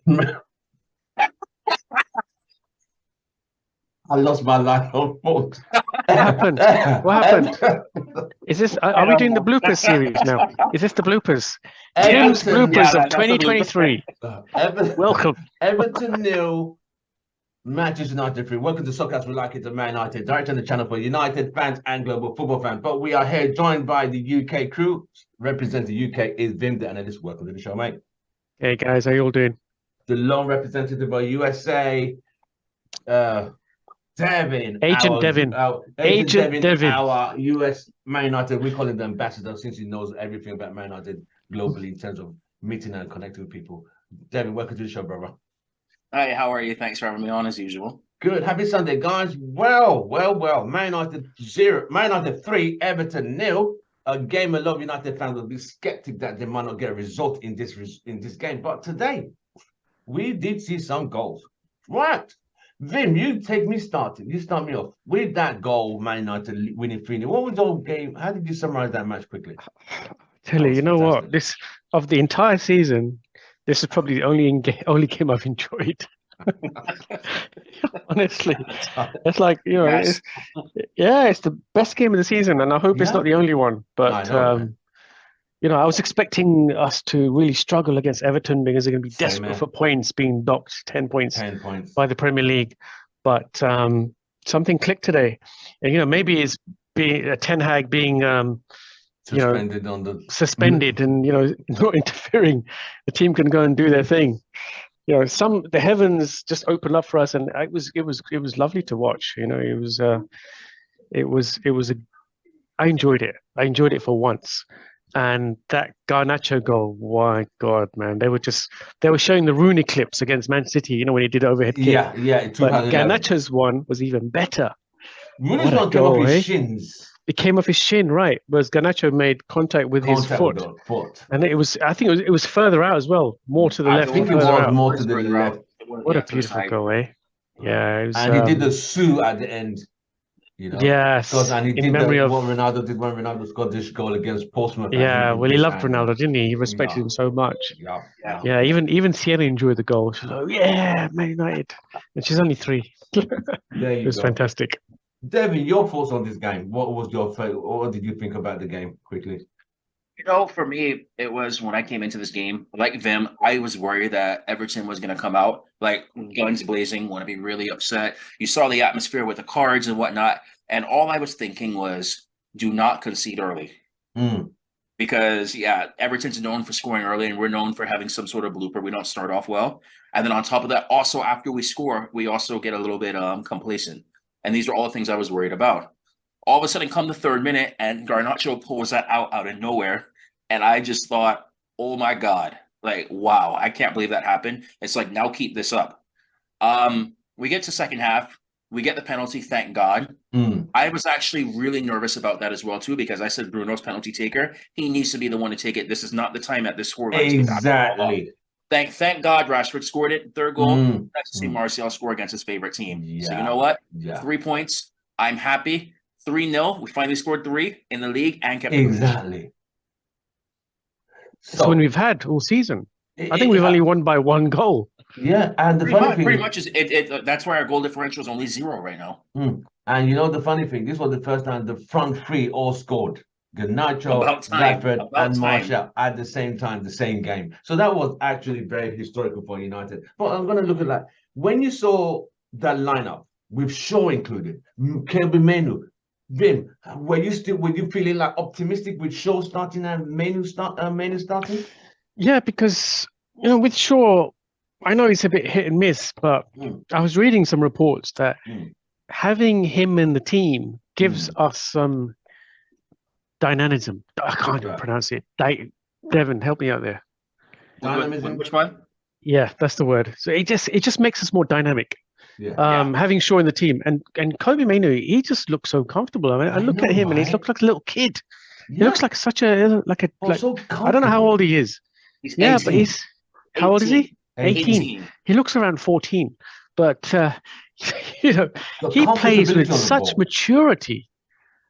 I lost my line of thought. What happened? What happened? Is this? Are we doing the bloopers series now? Is this the bloopers? Tim's bloopers of 2023. Welcome. Everton nil, Manchester United 3. Welcome to Soccer We Like It, the Man United, direct on the channel for United fans and global football fans. But we are here joined by the UK crew. Representing the UK is Vim, the analyst. Welcome to the show, mate. Hey guys, how you all doing? The lone representative of USA, Devin. Agent Devin. Agent Devin, our US Man United. We call him the ambassador since he knows everything about Man United globally in terms of meeting and connecting with people. Devin, welcome to the show, brother. Hi, how are you? Thanks for having me on as usual. Good. Happy Sunday, guys. Well. Man United 0, Man United 3, Everton 0. A game a lot of United fans will be skeptic that they might not get a result in this game. But today, we did see some goals. Right. Vim, you take me starting. You start me off with that goal, Man United winning 3-0. What was the game? How did you summarize that match quickly? Tell you know fantastic. What? This of the entire season, this is probably the only game I've enjoyed. Honestly, it's like it's the best game of the season, and I hope it's not the only one. But I was expecting us to really struggle against Everton because they're going to be desperate for points, being docked 10 points by the Premier League. But something clicked today, and maybe it's Ten Hag being suspended and not interfering. The team can go and do their thing. The heavens just opened up for us, and it was lovely to watch. I enjoyed it. I enjoyed it for once. And that Garnacho goal, my God, man! They were showing the Rooney clips against Man City. When he did overhead kick. Yeah. But Garnacho's one was even better. Rooney's one came off his shins. It came off his shin, right? Whereas Garnacho made contact with his foot, and I think it was further out as well, more to the left. I think it was more to the left. What a beautiful goal, eh? Yeah, it was, and he did the Sue at the end. Yes, and he did what Ronaldo did when Ronaldo scored this goal against Portsmouth. Yeah, well, he loved Ronaldo, didn't he? He respected him so much. Yeah. Even Sienna enjoyed the goal. She was like, "Yeah, Man United," and she's only 3. It was fantastic. Devin, your thoughts on this game? What was your favorite? What did you think about the game? Quickly. For me, it was when I came into this game, like Vim, I was worried that Everton was going to come out like guns blazing, want to be really upset. You saw the atmosphere with the cards and whatnot. And all I was thinking was, do not concede early. Because, Everton's known for scoring early, and we're known for having some sort of blooper. We don't start off well. And then on top of that, also after we score, we also get a little bit complacent. And these are all the things I was worried about. All of a sudden, come the 3rd minute, and Garnacho pulls that out of nowhere. And I just thought, oh, my God. Like, wow, I can't believe that happened. It's like, now keep this up. We get to second half. We get the penalty, thank God. I was actually really nervous about that as well, too, because I said Bruno's penalty taker. He needs to be the one to take it. This is not the time at this scoreline. Exactly. Thank God Rashford scored it. 3rd goal. Nice to see Martial score against his favorite team. Yeah. So you know what? 3 points. I'm happy. 3-0. We finally scored 3 in the league and kept exactly. That's when we've had all season. I think we've only won by 1 goal. Yeah, and the pretty much is that's why our goal differential is only 0 right now. And the funny thing, this was the first time the front 3 all scored. Garnacho, Rashford, and Martial at the same time, the same game. So that was actually very historical for United. But I'm going to look at that. When you saw that lineup with Shaw included, Kobbie, Mainoo, Vim, were you feeling like optimistic with Shaw starting and Mainoo starting? Yeah, because with Shaw, I know he's a bit hit and miss, but I was reading some reports that having him in the team gives us some dynamism. I can't even pronounce it. Devin, help me out there. Dynamism. Which one? Yeah, that's the word. So it just makes us more dynamic. Having Shaw in the team and Kobbie Mainoo, he just looks so comfortable. I mean, I look at him and he looks like a little kid. He looks like so I don't know how old he is. He's 18. But he's how old is he? 18. He looks around 14, but he plays with such maturity.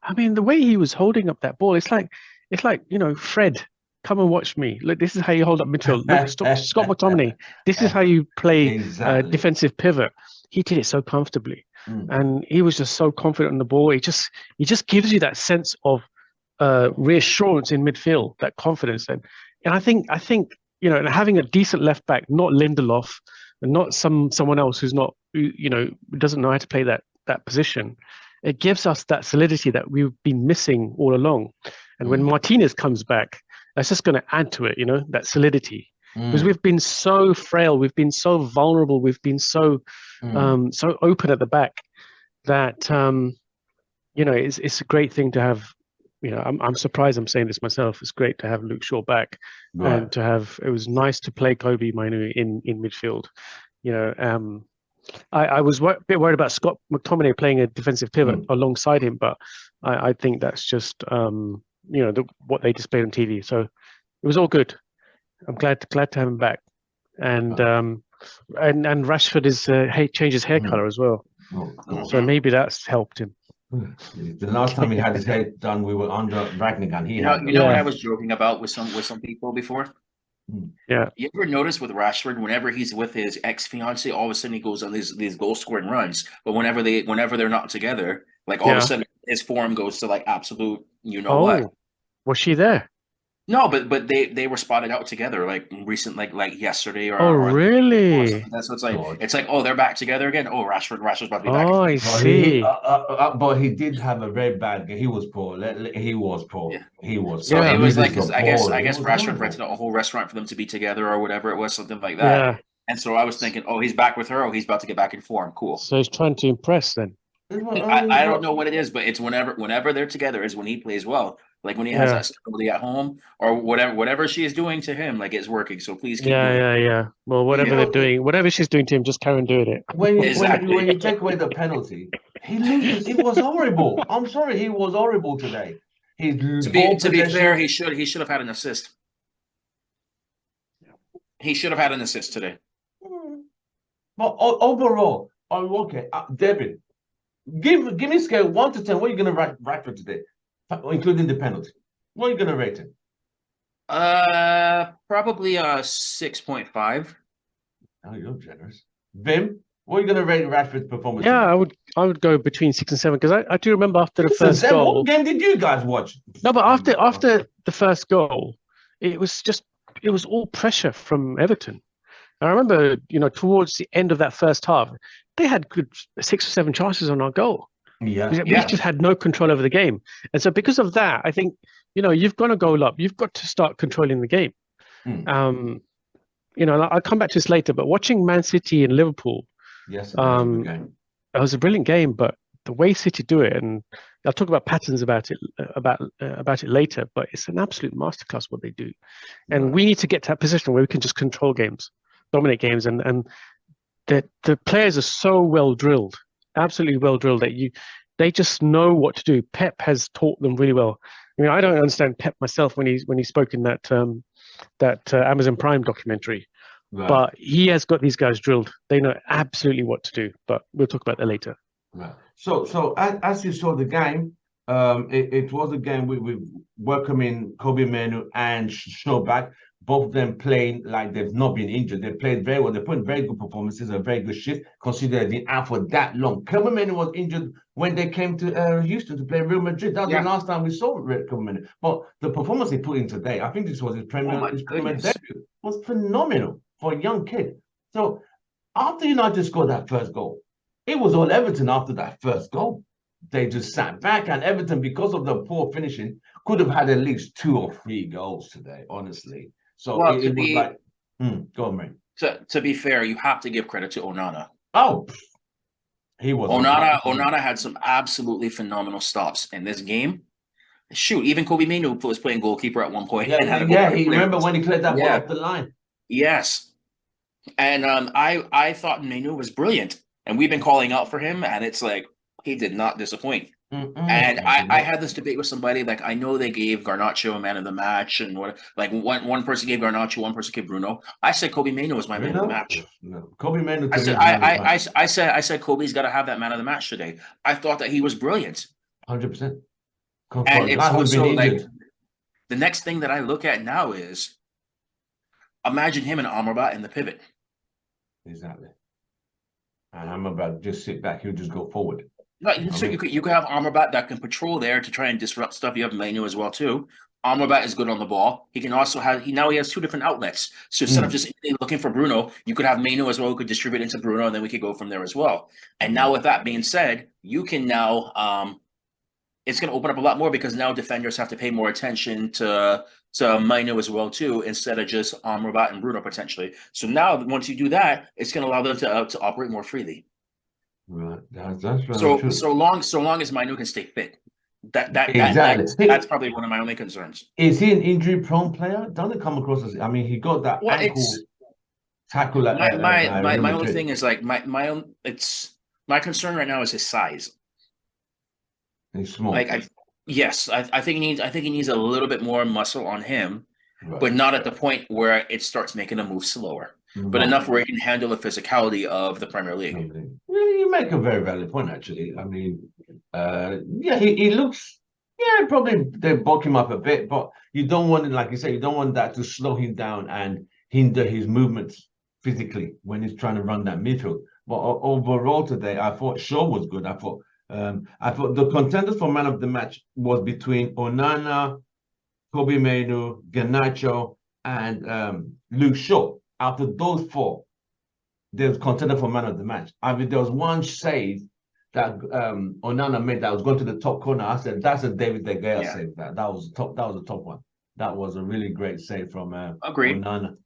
I mean, the way he was holding up that ball, it's like Fred come and watch me. Look, this is how you hold up midfield. Look, Scott McTominay, this is how you play defensive pivot. He did it so comfortably, and he was just so confident on the ball. He just gives you that sense of reassurance in midfield, that confidence. And I think and having a decent left back, not Lindelof, and not someone else who's not doesn't know how to play that position. It gives us that solidity that we've been missing all along. And when Martinez comes back, that's just going to add to it, that solidity. Because we've been so frail, we've been so vulnerable, we've been so so open at the back that it's a great thing to have. I'm surprised I'm saying this myself. It's great to have Luke Shaw back, and to have. It was nice to play Kobbie, Mainoo in midfield. I was a bit worried about Scott McTominay playing a defensive pivot alongside him, but I think that's just what they displayed on TV. So it was all good. I'm glad to have him back, and Rashford is changed his hair color as well, so maybe that's helped him. The last time he had his hair done, we were under Ragnigan. You know what I was joking about with some people before. Yeah. You ever notice with Rashford, whenever he's with his ex-fiance, all of a sudden he goes on these goal-scoring runs. But whenever they're not together, like all of a sudden his form goes to like absolute, what? Was she there? No, but they were spotted out together like recent, like yesterday or. Oh, really? That's what's like. It's like, oh, they're back together again. Oh, Rashford's about to be back. Oh, I see. But he did have a very bad game. He was poor. He was poor. Yeah. He was. So it was like, I guess Rashford rented a whole restaurant for them to be together or whatever it was, something like that. Yeah. And so I was thinking, oh, he's back with her. Oh, he's about to get back in form. Cool. So he's trying to impress then. I don't know what it is, but it's whenever they're together is when he plays well. Like when he has that stability at home or whatever she is doing to him, like it's working. So please keep doing it. Yeah. Well, whatever they're doing, whatever she's doing to him, just carry on doing it. When you take away the penalty, he loses. It was horrible. I'm sorry, he was horrible today. To be fair, he should have had an assist. He should have had an assist today. But overall, okay, David, give me a scale 1 to 10. What are you going to rate for today, including the penalty? What are you going to rate him? Probably a 6.5. Oh, you're generous. Vim, what are you going to rate Rashford's performance? Yeah, today? I would go between 6 and 7 because I do remember after the first goal. What game did you guys watch? No, but after the first goal, it was all pressure from Everton. And I remember, towards the end of that first half, they had good 6 or 7 chances on our goal. Yeah. We just had no control over the game. And so because of that, I think, you've got to goal up. You've got to start controlling the game. And I'll come back to this later, but watching Man City and Liverpool, yes, it was a brilliant game, but the way City do it, and I'll talk about patterns about it later, but it's an absolute masterclass what they do. And we need to get to that position where we can just control games, dominate games, and the players are so well drilled, absolutely well drilled that they just know what to do. Pep has taught them really well. I mean, I don't understand Pep myself when he spoke in that Amazon Prime documentary, but he has got these guys drilled. They know absolutely what to do. But we'll talk about that later. Right. So as you saw the game, it was a game with welcoming Kobbie, Mainoo and Shaw back. Both of them playing like they've not been injured. They played very well. They put in very good performances, a very good shift, considering they've been out for that long. Kobbie Mainoo was injured when they came to Houston to play Real Madrid. That was the last time we saw Kobbie Mainoo. But the performance he put in today, I think this was his Premier debut, was phenomenal for a young kid. So after United scored that first goal, it was all Everton after that first goal. They just sat back, and Everton, because of the poor finishing, could have had at least 2 or 3 goals today, honestly. So it was like, go on, Ray. To be fair, you have to give credit to Onana. Oh, he was. Onana had some absolutely phenomenal stops in this game. Shoot, even Kobbie Mainoo was playing goalkeeper at one point. He remember when he cleared that ball off the line. Yes, and I thought Mainoo was brilliant, and we've been calling out for him, and it's like he did not disappoint. And I had this debate with somebody, like, I know they gave Garnacho a man of the match, and one person gave Garnacho, one person gave Bruno. I said Kobbie Mainoo was my man of the match. No, Kobbie Mainoo. I said Kobbie's got to have that man of the match today. I thought that he was brilliant. 100%. And it's also like, The next thing that I look at now is imagine him and Amrabat in the pivot. Exactly. And Amrabat just sit back, he'll just go forward. Like, so you could have Amrabat that can patrol there to try and disrupt stuff. You have Mainoo as well too. Amrabat is good on the ball. He can also have now he has two different outlets. So instead of just looking for Bruno, you could have Mainoo as well, who could distribute into Bruno, and then we could go from there as well. And now with that being said, you can now it's going to open up a lot more because now defenders have to pay more attention to Mainoo as well too, instead of just Amrabat and Bruno potentially. So now once you do that, it's going to allow them to operate more freely. Right, that's very true. So long as Mainoo can stay fit, that's probably one of my only concerns. Is he an injury-prone player? Doesn't come across as. I mean, he got that ankle tackle. My only thing is like my concern right now is his size. He's small. Like I think he needs a little bit more muscle on him, but not at the point where it starts making him move slower. But enough where he can handle the physicality of the Premier League. You make a very valid point, actually. I mean, he looks, probably they bulk him up a bit, but you don't want, like you say, you don't want that to slow him down and hinder his movements physically when he's trying to run that midfield. But overall today, I thought Shaw was good. I thought the contenders for man of the match was between Onana, Kobbie Mainoo, Garnacho, and Luke Shaw. Out of those four, there's contender for man of the match. I mean, there was one save that Onana made that was going to the top corner. I said, that's a David De Gea save. That was top. That was a top one. That was a really great save from Onana.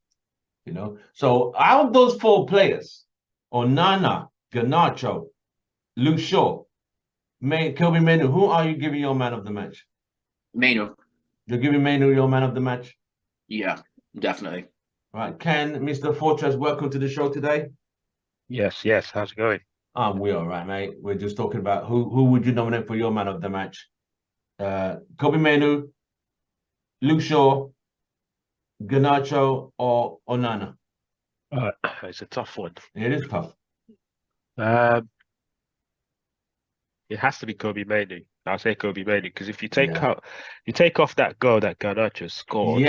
You know, so out of those four players, Onana, Garnacho, Luke Shaw, Kobbie Mainoo, who are you giving your man of the match? Mainoo. You're giving Mainoo your man of the match? Yeah, definitely. Right, Ken, Mr. Fortress, welcome to the show today. Yes. How's it going? We're all right, mate. We're just talking about who would you nominate for your man of the match? Kobbie Mainoo, Luke Shaw, Garnacho, or Onana? It's a tough one. It is tough. It has to be Kobbie Mainoo. I'll say Kobbie Mainoo because if you take off that goal that Garnacho scored,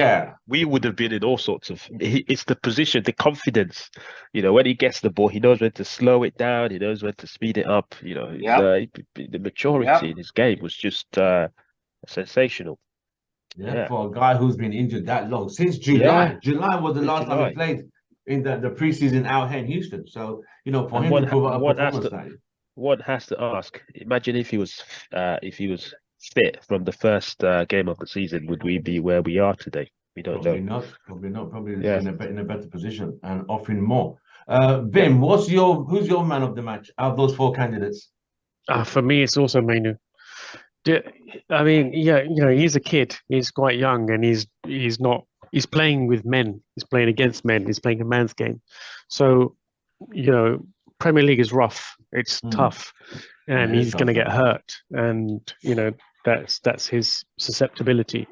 we would have been in all sorts of. It's the position, the confidence. You know, when he gets the ball, he knows when to slow it down. He knows when to speed it up. You know, the maturity in his game was just sensational. Yeah, for a guy who's been injured that long since July. July was the last time he played in the preseason out here in Houston. So for him to provide a performance that. One has to ask. Imagine if he was fit from the first game of the season, would we be where we are today? We don't know. Probably not. Probably in a better position and offering more. Vim, who's your man of the match out of those four candidates? For me, it's also Mainoo. I mean, he's a kid. He's quite young, and he's playing with men. He's playing against men. He's playing a man's game. So, Premier League is rough. It's tough, and he's going to get hurt. And that's his susceptibility.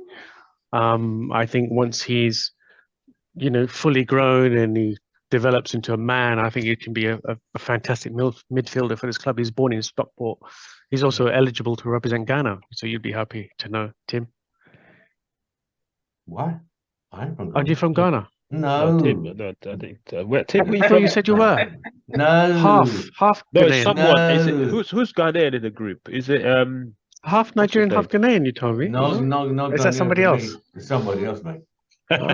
I think once he's fully grown and he develops into a man, I think he can be a fantastic midfielder for this club. He's born in Stockport. He's also eligible to represent Ghana, so you'd be happy to know, Tim. What? I'm from Ghana. Are you from Ghana? No. Tim. No, I think. Tim, we thought you said you were. No. Half. No, Ghanaian. someone. No. Is it, who's Ghanaian in the group? Is it half Nigerian, half Ghanaian? You told me. No. Is that somebody else? It's somebody else, mate. Oh,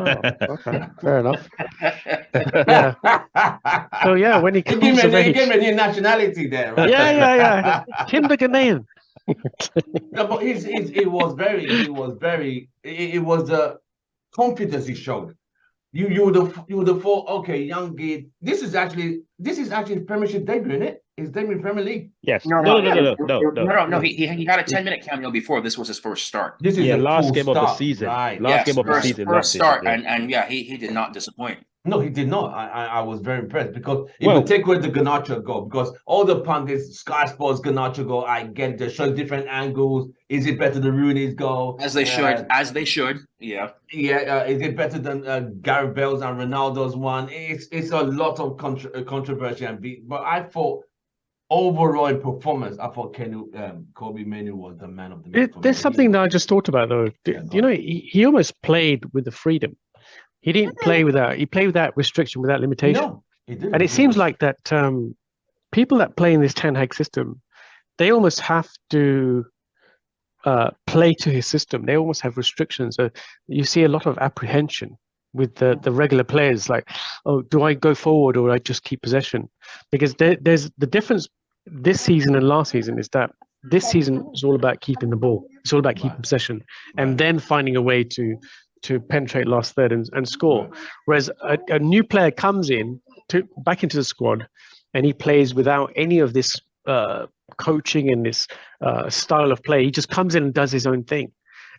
okay, fair enough. Yeah. So when he comes of age, he gave me a new nationality there. Right? Yeah. Tim the Ghanaian. No, but it was the confidence he showed. You would have thought, okay, young kid. This is actually Premiership debut, isn't it? It's debut in Premier League. Yes. No. He had a 10-minute cameo before. This was his first start. This is last game of the season. Right. Last game of the season. First start, and he did not disappoint. No, he did not. I was very impressed because it would take away the Garnacho goal because all the pundits, Sky Sports Garnacho goal, I get it. They show different angles. Is it better than Rooneys goal? As they should. Yeah. Yeah. Is it better than Gareth Bale's and Ronaldo's one? It's a lot of controversy but I thought overall performance, I thought Kobbie Mainoo was the man of the match. There's something that I just thought about though. He almost played with the freedom. He didn't play without. He played without restriction, without limitation. No, he didn't. And it seems like that people that play in this Ten Hag system, they almost have to play to his system. They almost have restrictions. So you see a lot of apprehension with the regular players, like, oh, do I go forward or I just keep possession? Because there's the difference this season and last season is that this season is all about keeping the ball. It's all about keeping possession and then finding a way to penetrate last third and score. Whereas a new player comes in back into the squad and he plays without any of this coaching and this style of play. He just comes in and does his own thing.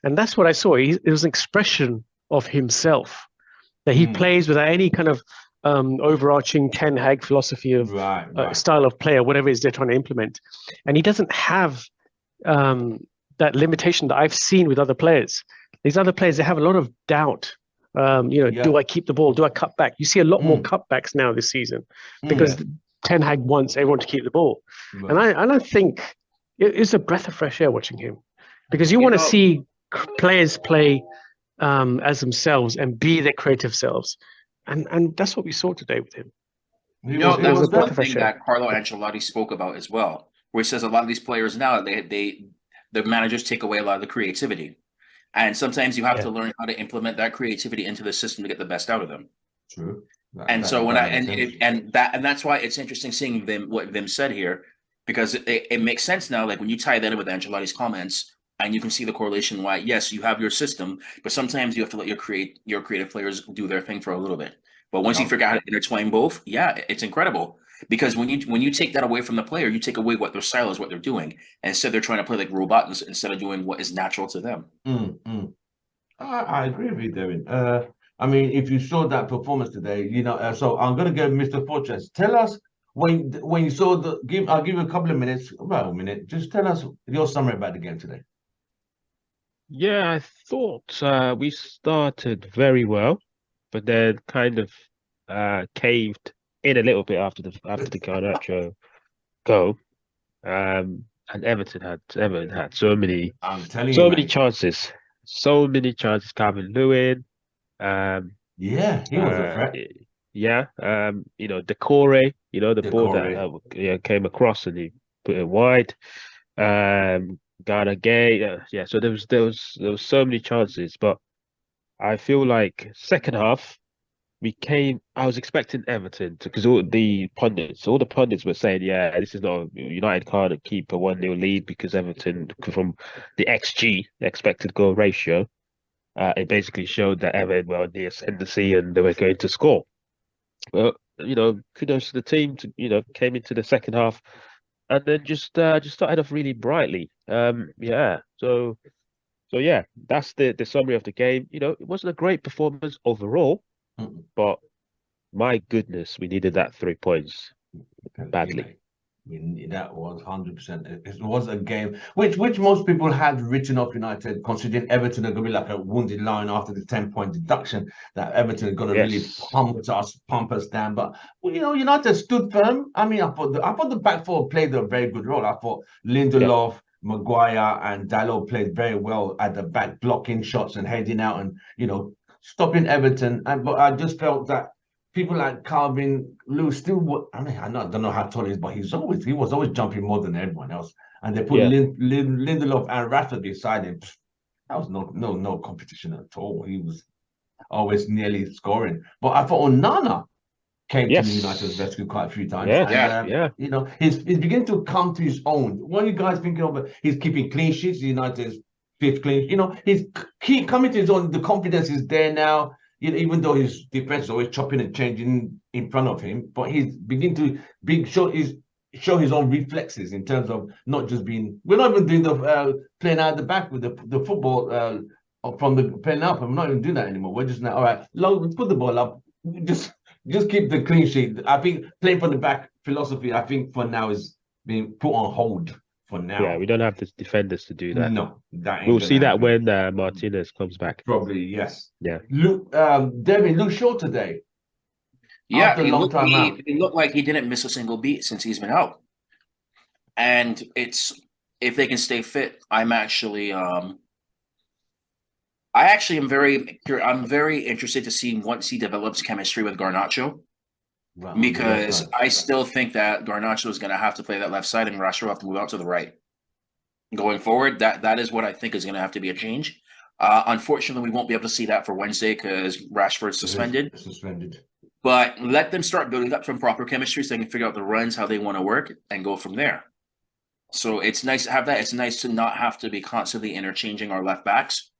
And that's what I saw. It was an expression of himself, that he plays without any kind of overarching Ten Hag philosophy of style of play or whatever it is they're trying to implement. And he doesn't have that limitation that I've seen with other players. These other players, they have a lot of doubt. Do I keep the ball? Do I cut back? You see a lot more cutbacks now this season because Ten Hag wants everyone to keep the ball. Right. And I think it's a breath of fresh air watching him, because you want to see players play as themselves and be their creative selves. And that's what we saw today with him. That was one thing that Carlo Ancelotti spoke about as well, where he says a lot of these players now, the managers take away a lot of the creativity. And sometimes you have to learn how to implement that creativity into the system to get the best out of them. True. And so that's why it's interesting seeing what Vim said here, because it makes sense now. Like when you tie that in with Ancelotti's comments, and you can see the correlation why, yes, you have your system, but sometimes you have to let your creative players do their thing for a little bit. But once you figure out how to intertwine both, it's incredible. Because when you take that away from the player, you take away what their style is, what they're doing. And instead they're trying to play like robots instead of doing what is natural to them. I agree with you, Devin. I mean, if you saw that performance today, so I'm going to go Mr. Fortress. Tell us when you saw I'll give you a couple of minutes, about a minute. Just tell us your summary about the game today. Yeah, I thought we started very well, but then kind of caved in a little bit after the Garnacho goal. And Everton had so many chances. So many chances. Calvin-Lewin. He was a threat. Decore, the ball that came across and he put it wide. Ghana Gay, so there was so many chances, but I feel like second half I was expecting Everton because all the pundits were saying, this is not United can't keep a 1-0 lead because Everton, from the XG, expected goal ratio, it basically showed that Everton were on the ascendancy and they were going to score. Well, kudos to the team came into the second half and then just started off really brightly. So that's the summary of the game. It wasn't a great performance overall, but my goodness, we needed that 3 points badly. That was 100%. It was a game which most people had written off United, considering Everton are going to be like a wounded lion after the 10-point deduction, that Everton are going to really pump us down. But United stood firm. I mean, I thought the back four played a very good role. I thought Lindelof, Maguire, and Dalot played very well at the back, blocking shots and heading out and stopping Everton. But I just felt that people like Calvin Lewis still. I don't know how tall he is, but he was always jumping more than everyone else. And they put Lindelof and Rashford beside him. That was no competition at all. He was always nearly scoring. But I thought Onana came to the United's rescue quite a few times. He's beginning to come to his own. What are you guys thinking of? He's keeping clean sheets. United's 5th clean. He's coming to his own. The confidence is there now. Even though his defense is always chopping and changing in front of him, but he's beginning to show his own reflexes in terms of not just being. We're not even doing the playing out the back with the football from the playing up. I'm not even doing that anymore. We're just now, all right, put the ball up. Just keep the clean sheet. I think playing from the back philosophy, I think for now is being put on hold. For now. Yeah, we don't have the defenders to do that. No, we'll see that when Martinez comes back. Probably, yes. Yeah. Devin, looked short today. Yeah, he looked like he didn't miss a single beat since he's been out. And if they can stay fit, I'm actually am very interested to see once he develops chemistry with Garnacho. Wow, because I still think that Garnacho is going to have to play that left side and Rashford will have to move out to the right. Going forward, that is what I think is going to have to be a change. Unfortunately, we won't be able to see that for Wednesday because Rashford's suspended. But let them start building up some proper chemistry so they can figure out the runs, how they want to work, and go from there. So it's nice to have that. It's nice to not have to be constantly interchanging our left backs,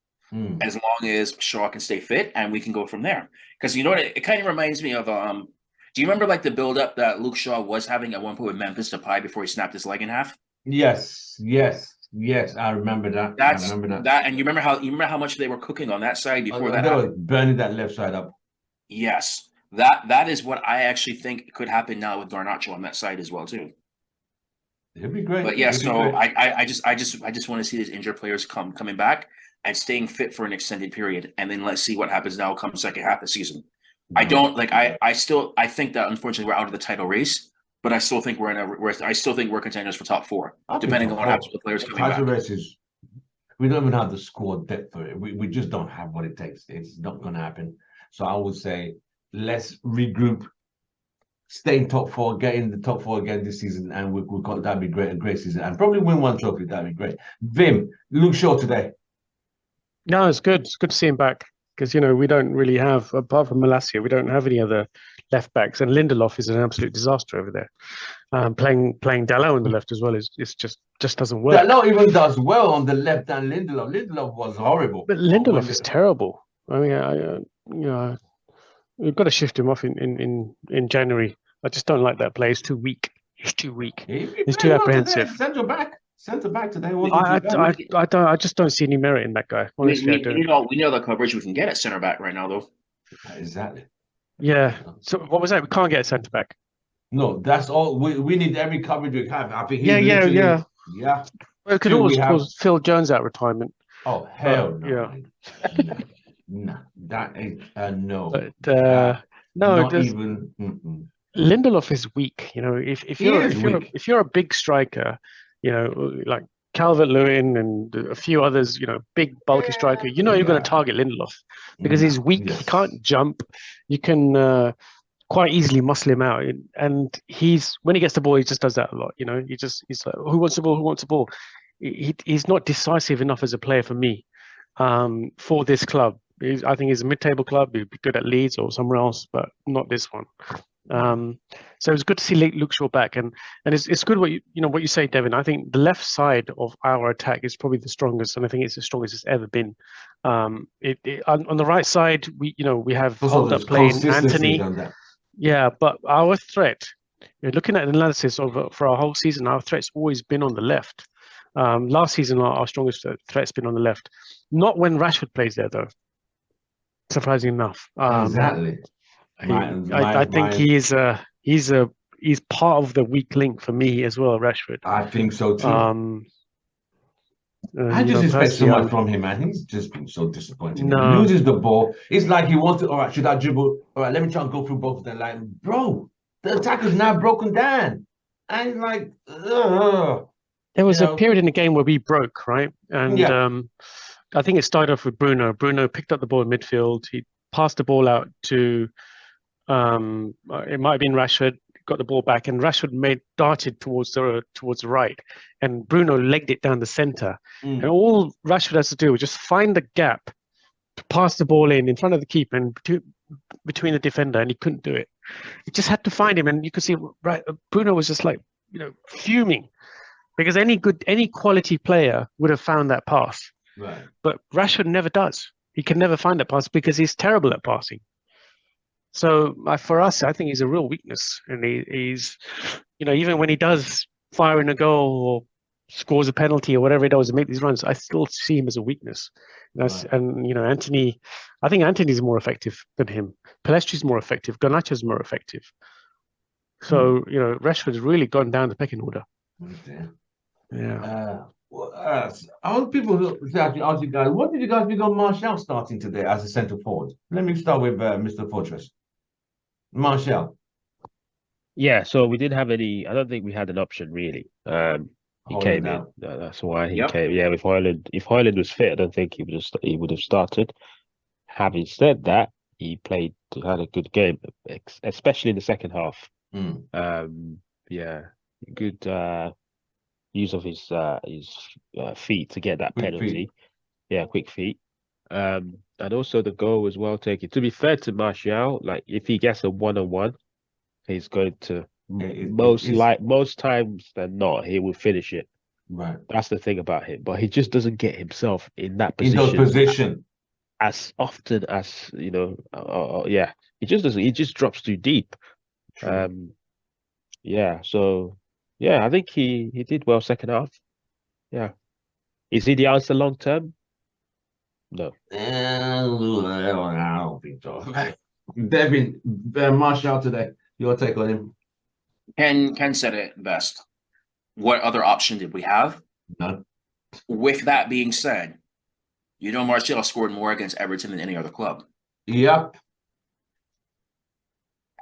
as long as Shaw can stay fit and we can go from there. Because you know what, it kind of reminds me of do you remember like the build-up that Luke Shaw was having at one point with Memphis Depay before he snapped his leg in half? Yes. I remember that. I remember that. And you remember how much they were cooking on that side before that? They were burning that left side up. Yes, that is what I actually think could happen now with Garnacho on that side as well too. It'd be great. But yeah, so I just want to see these injured players coming back and staying fit for an extended period, and then let's see what happens now come second half of the season. I think that unfortunately we're out of the title race, but I still think we're contenders for top 4, depending on what happens with the players coming back. Race is, we don't even have the squad depth for it. We just don't have what it takes. It's not going to happen. So I would say let's regroup, stay in top 4, get in the top 4 again this season, and that'd be great, a great season, and probably win one trophy. That'd be great. Vim, Luke Shaw today. No, it's good. It's good to see him back because we don't really have, apart from Malacia, we don't have any other left backs, and Lindelof is an absolute disaster over there. Playing Dalot on the left as well is just doesn't work. Dalot even does well on the left, and Lindelof was horrible. But Lindelof is terrible. I mean, we've got to shift him off in January. I just don't like that play. He's too weak. He's too weak. He's too apprehensive. Centre back today. I just don't see any merit in that guy. Honestly, we know the coverage we can get at centre back right now, though. Exactly. Yeah. So what was that? We can't get a centre back. No, that's all. We need every coverage we have. I think. Yeah. Well, it could always cause Phil Jones out retirement. Oh hell no! Yeah. No, that ain't no. But no, not even. Lindelof is weak. If you're a big striker, like Calvert-Lewin and a few others, big bulky striker, you're going to target Lindelof because he's weak. Yes. He can't jump. You can quite easily muscle him out, and when he gets the ball, he just does that a lot. He's like, who wants the ball? Who wants the ball? He's not decisive enough as a player for me for this club. I think he's a mid-table club. He'd be good at Leeds or somewhere else, but not this one. So it's good to see Luke Shaw back, and it's good what you say, Devin. I think the left side of our attack is probably the strongest, and I think it's the strongest it's ever been. On the right side, we have hold up playing Anthony. Yeah, but our threat, looking at the analysis for our whole season, our threat's always been on the left. Last season, our strongest threat's been on the left. Not when Rashford plays there, though. Surprisingly enough. Exactly. I think he's part of the weak link for me as well, Rashford. I think so too. I just expect so much from him, man. He's just been so disappointing. No. He loses the ball. It's like he wants to, all right, should I dribble? All right, let me try and go through both of them. Like, bro, the attack is now broken down. And like, there was a period in the game where we broke, right? And I think it started off with Bruno. Bruno picked up the ball in midfield. He passed the ball out to, it might have been Rashford, got the ball back, and Rashford darted towards the right, and Bruno legged it down the centre. And all Rashford has to do is just find the gap to pass the ball in front of the keeper and between the defender, and he couldn't do it. He just had to find him, and you could see Bruno was just like fuming because any quality player would have found that pass. Right. But Rashford never does. He can never find that pass because he's terrible at passing. So for us, I think he's a real weakness. And he's, even when he does fire in a goal or scores a penalty or whatever he does and make these runs, I still see him as a weakness. And Anthony, I think Anthony's more effective than him. Palestri's more effective. Garnacho's more effective. So, Rashford's really gone down the pecking order. Yeah. I want people to ask you guys, what did you guys think on Martial starting today as a centre forward? Let me start with Mr. Fortress. Martial. Yeah, so we didn't have any. I don't think we had an option really. He came in. That's why he came. Yeah, with Højlund. If Højlund was fit, I don't think he would have started. Having said that, he had a good game, especially in the second half. Yeah, good use of his feet to get that penalty. Yeah, quick feet. And also the goal was well taken. To be fair to Martial, like if he gets a 1-on-1, he's going to most times than not he will finish it. Right. That's the thing about him. But he just doesn't get himself in that position. As often as yeah. He just doesn't. He just drops too deep. True. Yeah. So yeah, I think he did well second half. Yeah. Is he the answer long term? No. I don't think so. Devin, Martial today. Your take on him? Ken said it best. What other option did we have? None. With that being said, Martial scored more against Everton than any other club. Yep.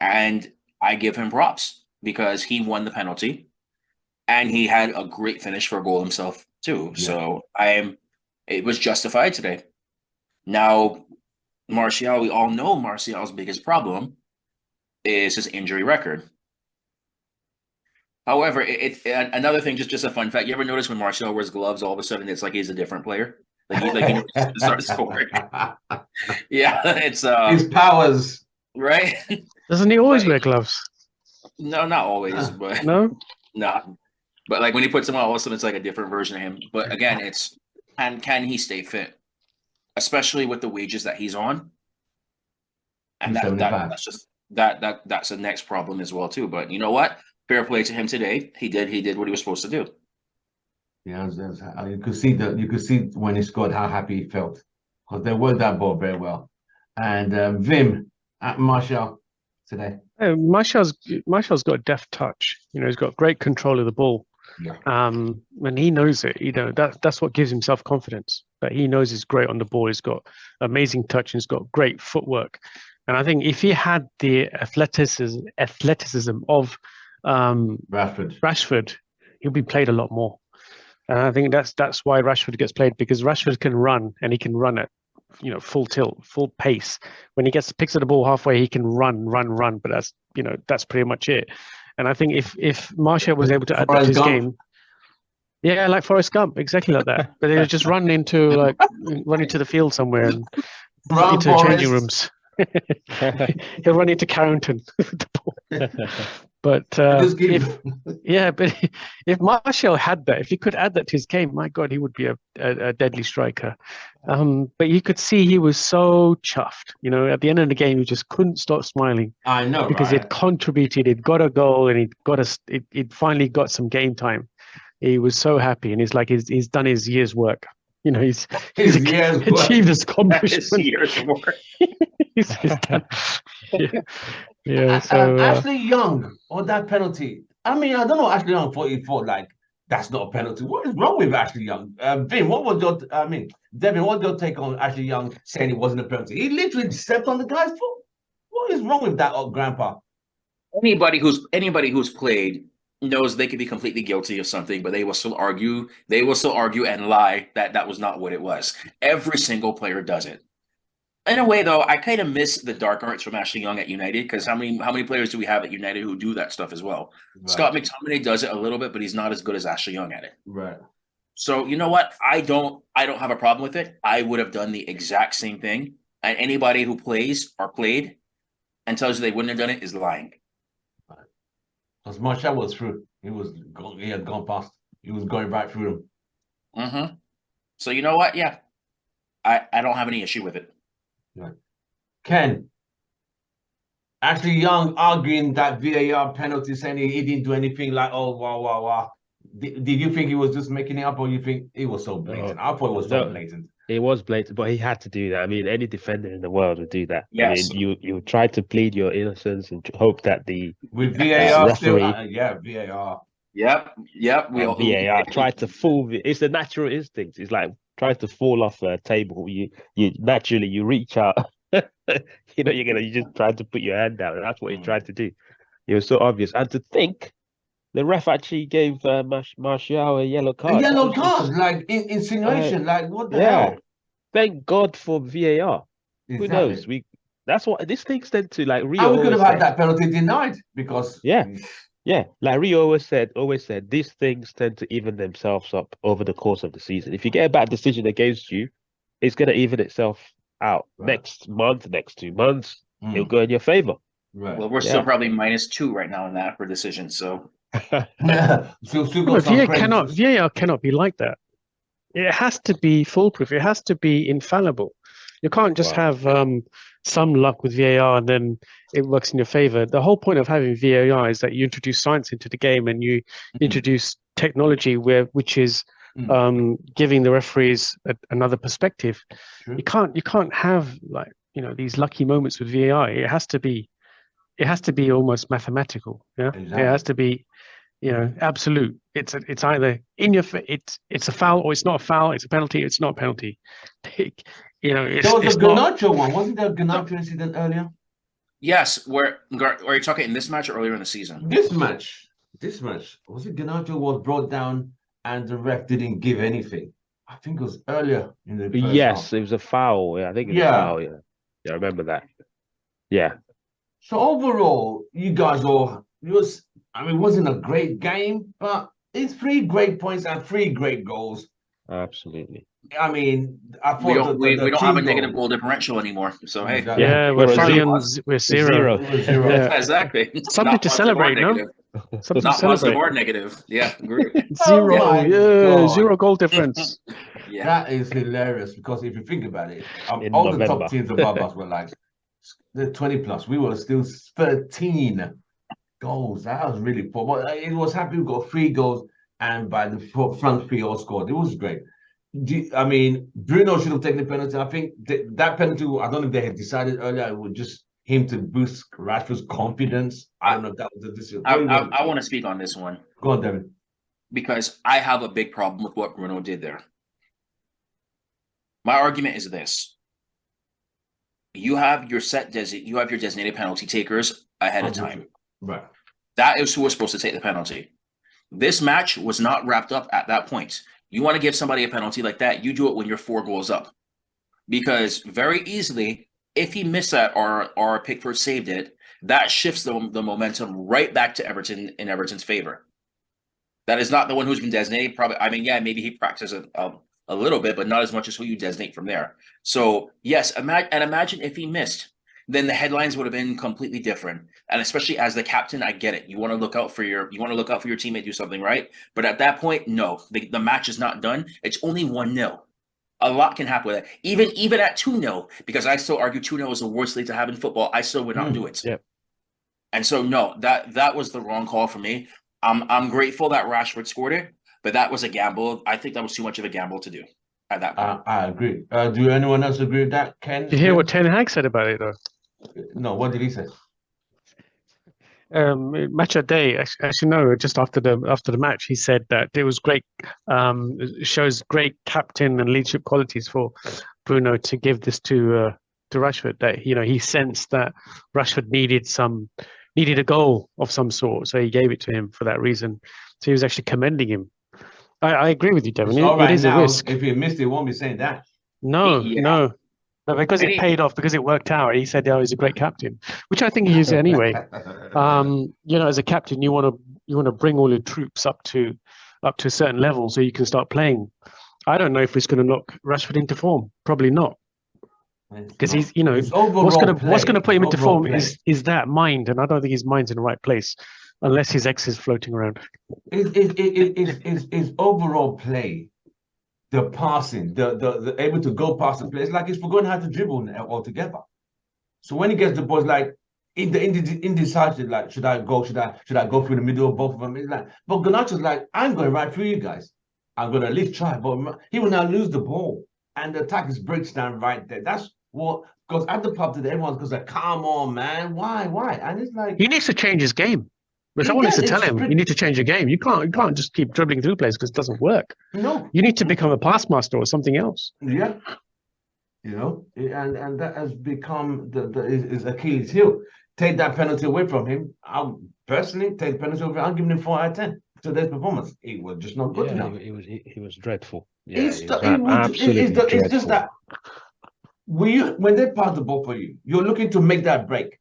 And I give him props because he won the penalty and he had a great finish for a goal himself too. Yeah. So it was justified today. Now, Martial, we all know Martial's biggest problem is his injury record. However, another thing, just a fun fact. You ever notice when Martial wears gloves, all of a sudden it's like he's a different player? Like he starts scoring. Yeah, it's his powers. Right? Doesn't he always wear gloves? No, not always, but no. But like when he puts them on, all of a sudden it's like a different version of him. But again, it's can he stay fit? Especially with the wages that he's on. And that's the next problem as well, too. But you know what? Fair play to him today. He did what he was supposed to do. Yeah, you could see when he scored how happy he felt. Because they worked that ball very well. And Vim at Martial today. Martial's got a deft touch. He's got great control of the ball. Yeah. And he knows it. That's what gives him self-confidence. That he knows he's great on the ball. He's got amazing touch and he's got great footwork. And I think if he had the athleticism of Rashford, he'll be played a lot more. And I think that's why Rashford gets played, because Rashford can run and he can run at full tilt, full pace. When he picks up the ball halfway, he can run. But that's pretty much it. And I think if Martial was able to adapt his game, yeah, like Forrest Gump, exactly like that. But he'll just run into the field somewhere and into the changing rooms. He'll run into Carrington with the ball. But if Martial had that, if he could add that to his game, my God, he would be a deadly striker. But you could see he was so chuffed. At the end of the game, he just couldn't stop smiling. I know, because right? He'd contributed, he'd got a goal, and he'd finally got some game time. He was so happy, and he's like he's done his year's work. He's achieved his accomplishment. Year's work. he's done. Yeah. So Ashley Young on that penalty. I mean, I don't know. Ashley Young thought like that's not a penalty. What is wrong with Ashley Young? Vin, Devin, what's your take on Ashley Young saying it wasn't a penalty? He literally stepped on the guy's foot. What is wrong with that, Grandpa? Anybody who's played knows they could be completely guilty of something, but they will still argue. They will still argue and lie that was not what it was. Every single player does it. In a way, though, I kind of miss the dark arts from Ashley Young at United, because how many players do we have at United who do that stuff as well? Right. Scott McTominay does it a little bit, but he's not as good as Ashley Young at it. Right. So you know what? I don't have a problem with it. I would have done the exact same thing. And anybody who plays or played and tells you they wouldn't have done it is lying. Because Martial was through. He had gone past. He was going right through him. So you know what? Yeah. I don't have any issue with it. Right. Ken, Ashley Young arguing that VAR penalty, saying he didn't do anything, like, oh, wow. Did you think he was just making it up, or you think it was so blatant? I thought it was so blatant. It was blatant, but he had to do that. I mean, any defender in the world would do that. Yes. I mean, you try to plead your innocence and hope that with VAR referee, VAR. Yep. VAR tried to fool. It's the natural instinct. It's like tries to fall off a table. You naturally reach out. You just try to put your hand down. And that's what he tried to do. It was so obvious. And to think the ref actually gave Martial a yellow card. A yellow card, like insinuation, like what the hell? Thank God for VAR. Exactly. Who knows? That's what these things tend to like. Rio and we could have had that penalty denied because like Rio always said these things tend to even themselves up over the course of the season. If you get a bad decision against you, it's gonna even itself out next month, next 2 months. It'll go in your favor. Right. Well, we're still probably -2 right now in that for decision. So VAR cannot be like that. It has to be foolproof. It has to be infallible. You can't just have some luck with VAR and then it works in your favor. The whole point of having VAR is that you introduce science into the game and you introduce technology which is giving the referees another perspective. True. You can't have like these lucky moments with VAR. It has to be almost mathematical. Yeah, exactly. It has to be absolute. It's either in your it's a foul or it's not a foul. It's a penalty. It's not a penalty. There was a Garnacho one. Wasn't there a Garnacho incident earlier? Yes. Are you talking in this match or earlier in the season? This match. Was it Garnacho was brought down and the ref didn't give anything? I think it was earlier in the first half. It was a foul. Yeah, I think it was a foul. Yeah, I remember that. Yeah. So overall, you guys it wasn't a great game, but it's 3 great points and 3 great goals. Absolutely. I mean, I thought we don't have a negative goal differential anymore. So hey, we're zero. Yeah. Exactly. Something to celebrate, no? Something not positive or negative. Yeah, agree. Zero. 0 goal difference. Yeah. That is hilarious because if you think about it, all the top teams above us were like the 20 plus. We were still 13 goals. That was really poor. But it was happy we got 3 goals and by the front 3 all scored. It was great. I mean, Bruno should have taken the penalty. I think that penalty, I don't know if they had decided earlier, it was just him to boost Rashford's confidence. I don't know if that was the decision. I want to speak on this one. Go on, Devin. Because I have a big problem with what Bruno did there. My argument is this. You have your designated penalty takers ahead of time. Right. That is who was supposed to take the penalty. This match was not wrapped up at that point. You want to give somebody a penalty like that, you do it when you're 4 goals up. Because very easily, if he missed that or Pickford saved it, that shifts the momentum right back to Everton in Everton's favor. That is not the one who's been designated. Probably, I mean, maybe he practices a little bit, but not as much as who you designate from there. So yes, imagine if he missed, then the headlines would have been completely different. And especially as the captain, I get it. You want to look out for your teammate, do something right. But at that point, no, the match is not done. It's only 1-0. A lot can happen with it. Even at 2-0, because I still argue 2-0 is the worst lead to have in football. I still would not do it. Yeah. And so no, that was the wrong call for me. I'm grateful that Rashford scored it, but that was a gamble. I think that was too much of a gamble to do at that point. I agree. Do anyone else agree with that, Ken? Did you hear what Ten Hag said about it, though? No, what did he say? Match of day, actually no, just after the match, he said that it was great. Shows great captain and leadership qualities for Bruno to give this to Rashford. That he sensed that Rashford needed a goal of some sort, so he gave it to him for that reason. So he was actually commending him. I agree with you, Devin. It is a risk. If he missed it, won't be saying that. No, because it paid off, because it worked out. He said, he's a great captain, which I think he is anyway. As a captain, you want to bring all your troops up to a certain level so you can start playing. I don't know if it's going to knock Rashford into form. Probably not. Because he's, what's going to put him into form is that mind, and I don't think his mind's in the right place unless his ex is floating around. It's overall play. The passing, the able to go past the place, like he's forgotten how to dribble altogether. So when he gets the ball, it's like indecisive, like should I go go through the middle of both of them? It's like, but Garnacho's like, I'm going right through you guys. I'm going to at least try, but he will now lose the ball, and the attack breaks down right there. That's what goes at the pub today. Everyone goes like, come on, man, why? And it's like he needs to change his game. But someone needs to tell him, you need to change your game. You can't just keep dribbling through plays because it doesn't work. No. You need to become a pass master or something else. Yeah. And that has become is Achilles' heel. take that penalty away from him, I'll personally take the penalty away. I'm giving him 4 out of 10. Today's performance, he was just not good enough. He was dreadful. Yeah, it's just that when they pass the ball for you, you're looking to make that break.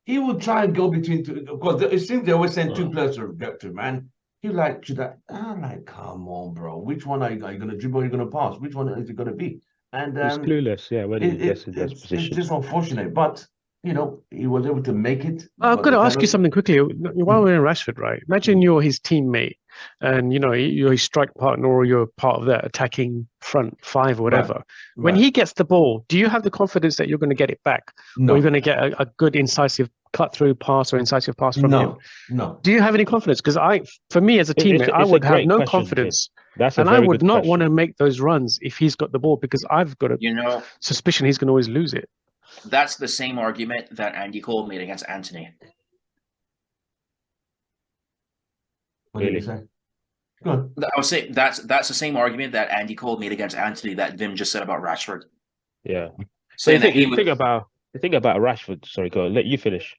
He will try and go between two, because it seems they always send two players to man. He like, I'm like, come on, bro. Which one are you going to dribble? Are you going to pass? Which one is it going to be? And he's clueless. Yeah, when he gets in those positions, it's just unfortunate, but. He was able to make it. I've got to ask you something quickly. While we're in Rashford, right? Imagine you're his teammate and, you're his strike partner or you're part of that attacking front five or whatever. Right. When he gets the ball, do you have the confidence that you're going to get it back? No. Or you're going to get a good incisive cut-through pass or incisive pass from him? No. Do you have any confidence? Because for me as a teammate, I would have no confidence. And I would not want to make those runs if he's got the ball, because I've got a suspicion he's going to always lose it. That's the same argument that Andy Cole made against Anthony. What did you say? Go on. I would say that's the same argument that Andy Cole made against Anthony that Vim just said about Rashford. Yeah. So the thing about Rashford. Sorry, go on. Let you finish.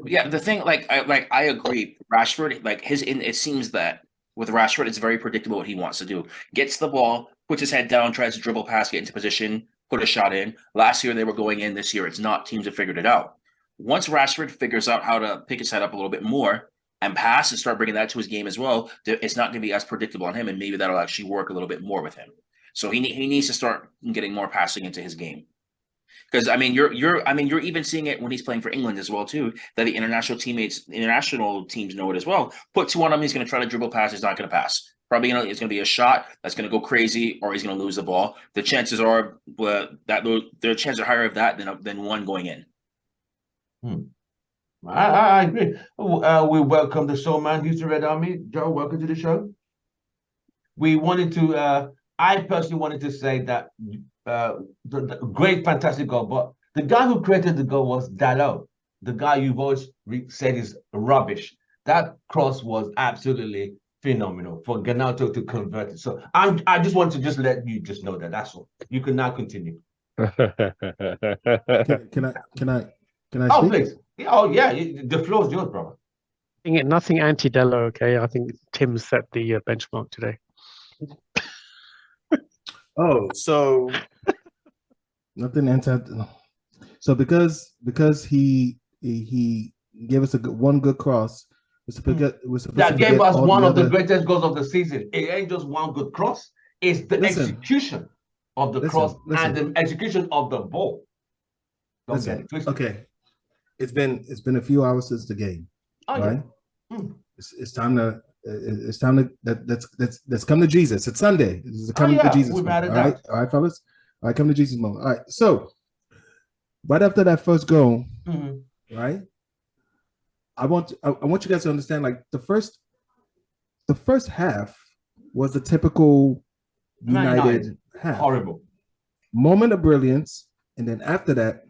Yeah, the thing, I agree. Rashford, it seems that with Rashford, it's very predictable what he wants to do. Gets the ball, puts his head down, tries to dribble past, get into position, put a shot in. Last year, they were going in. This year, it's not. Teams have figured it out. Once Rashford figures out how to pick his head up a little bit more and pass and start bringing that to his game as well, it's not going to be as predictable on him, and maybe that'll actually work a little bit more with him. So he needs to start getting more passing into his game. Because you're even seeing it when he's playing for England as well too. That the international teams know it as well. Put 2 on him, he's going to try to dribble pass. He's not going to pass. Probably it's going to be a shot that's going to go crazy, or he's going to lose the ball. The chances are the chances are higher of that than one going in. I agree. We welcome the Soul Man, Houston Red Army. Joe, welcome to the show. We wanted to. I personally wanted to say that the great, fantastic goal, but the guy who created the goal was Dalot, the guy you've always said is rubbish. That cross was absolutely phenomenal for Garnacho to convert it. So I just want to just let you just know that. That's all. You can now continue. Can I Oh, speak? please. Oh, yeah. The floor is yours, brother. Nothing anti-Dello, okay? I think Tim set the benchmark today. Oh, so nothing anti. So because he gave us one good cross. That gave us one of the greatest goals of the season. It ain't just one good cross. It's the execution of the cross and the execution of the ball. Don't get it twisted. Okay. It's been a few hours since the game. Oh, right? Yeah. It's time to let's come to Jesus. It's Sunday. It's coming to Jesus. All right, fellas. All right, come to Jesus moment. All right. So right after that first goal, right? I want you guys to understand, like the first half was a typical United half. Horrible. Moment of brilliance, and then after that,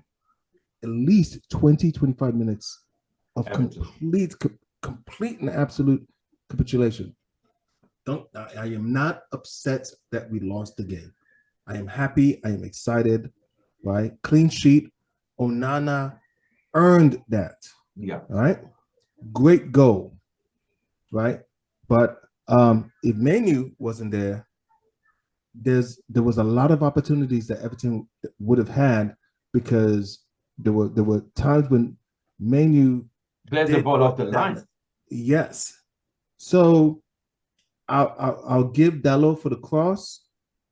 at least 20-25 minutes of complete and absolute capitulation. I am not upset that we lost the game. I am happy. I am excited. Right? Clean sheet. Onana earned that. Yeah. All right. Great goal. Right. But if Mainoo wasn't there, there was a lot of opportunities that Everton would have had, because there were times when Mainoo played the ball off the line. Yes. So I'll give Dalot for the cross,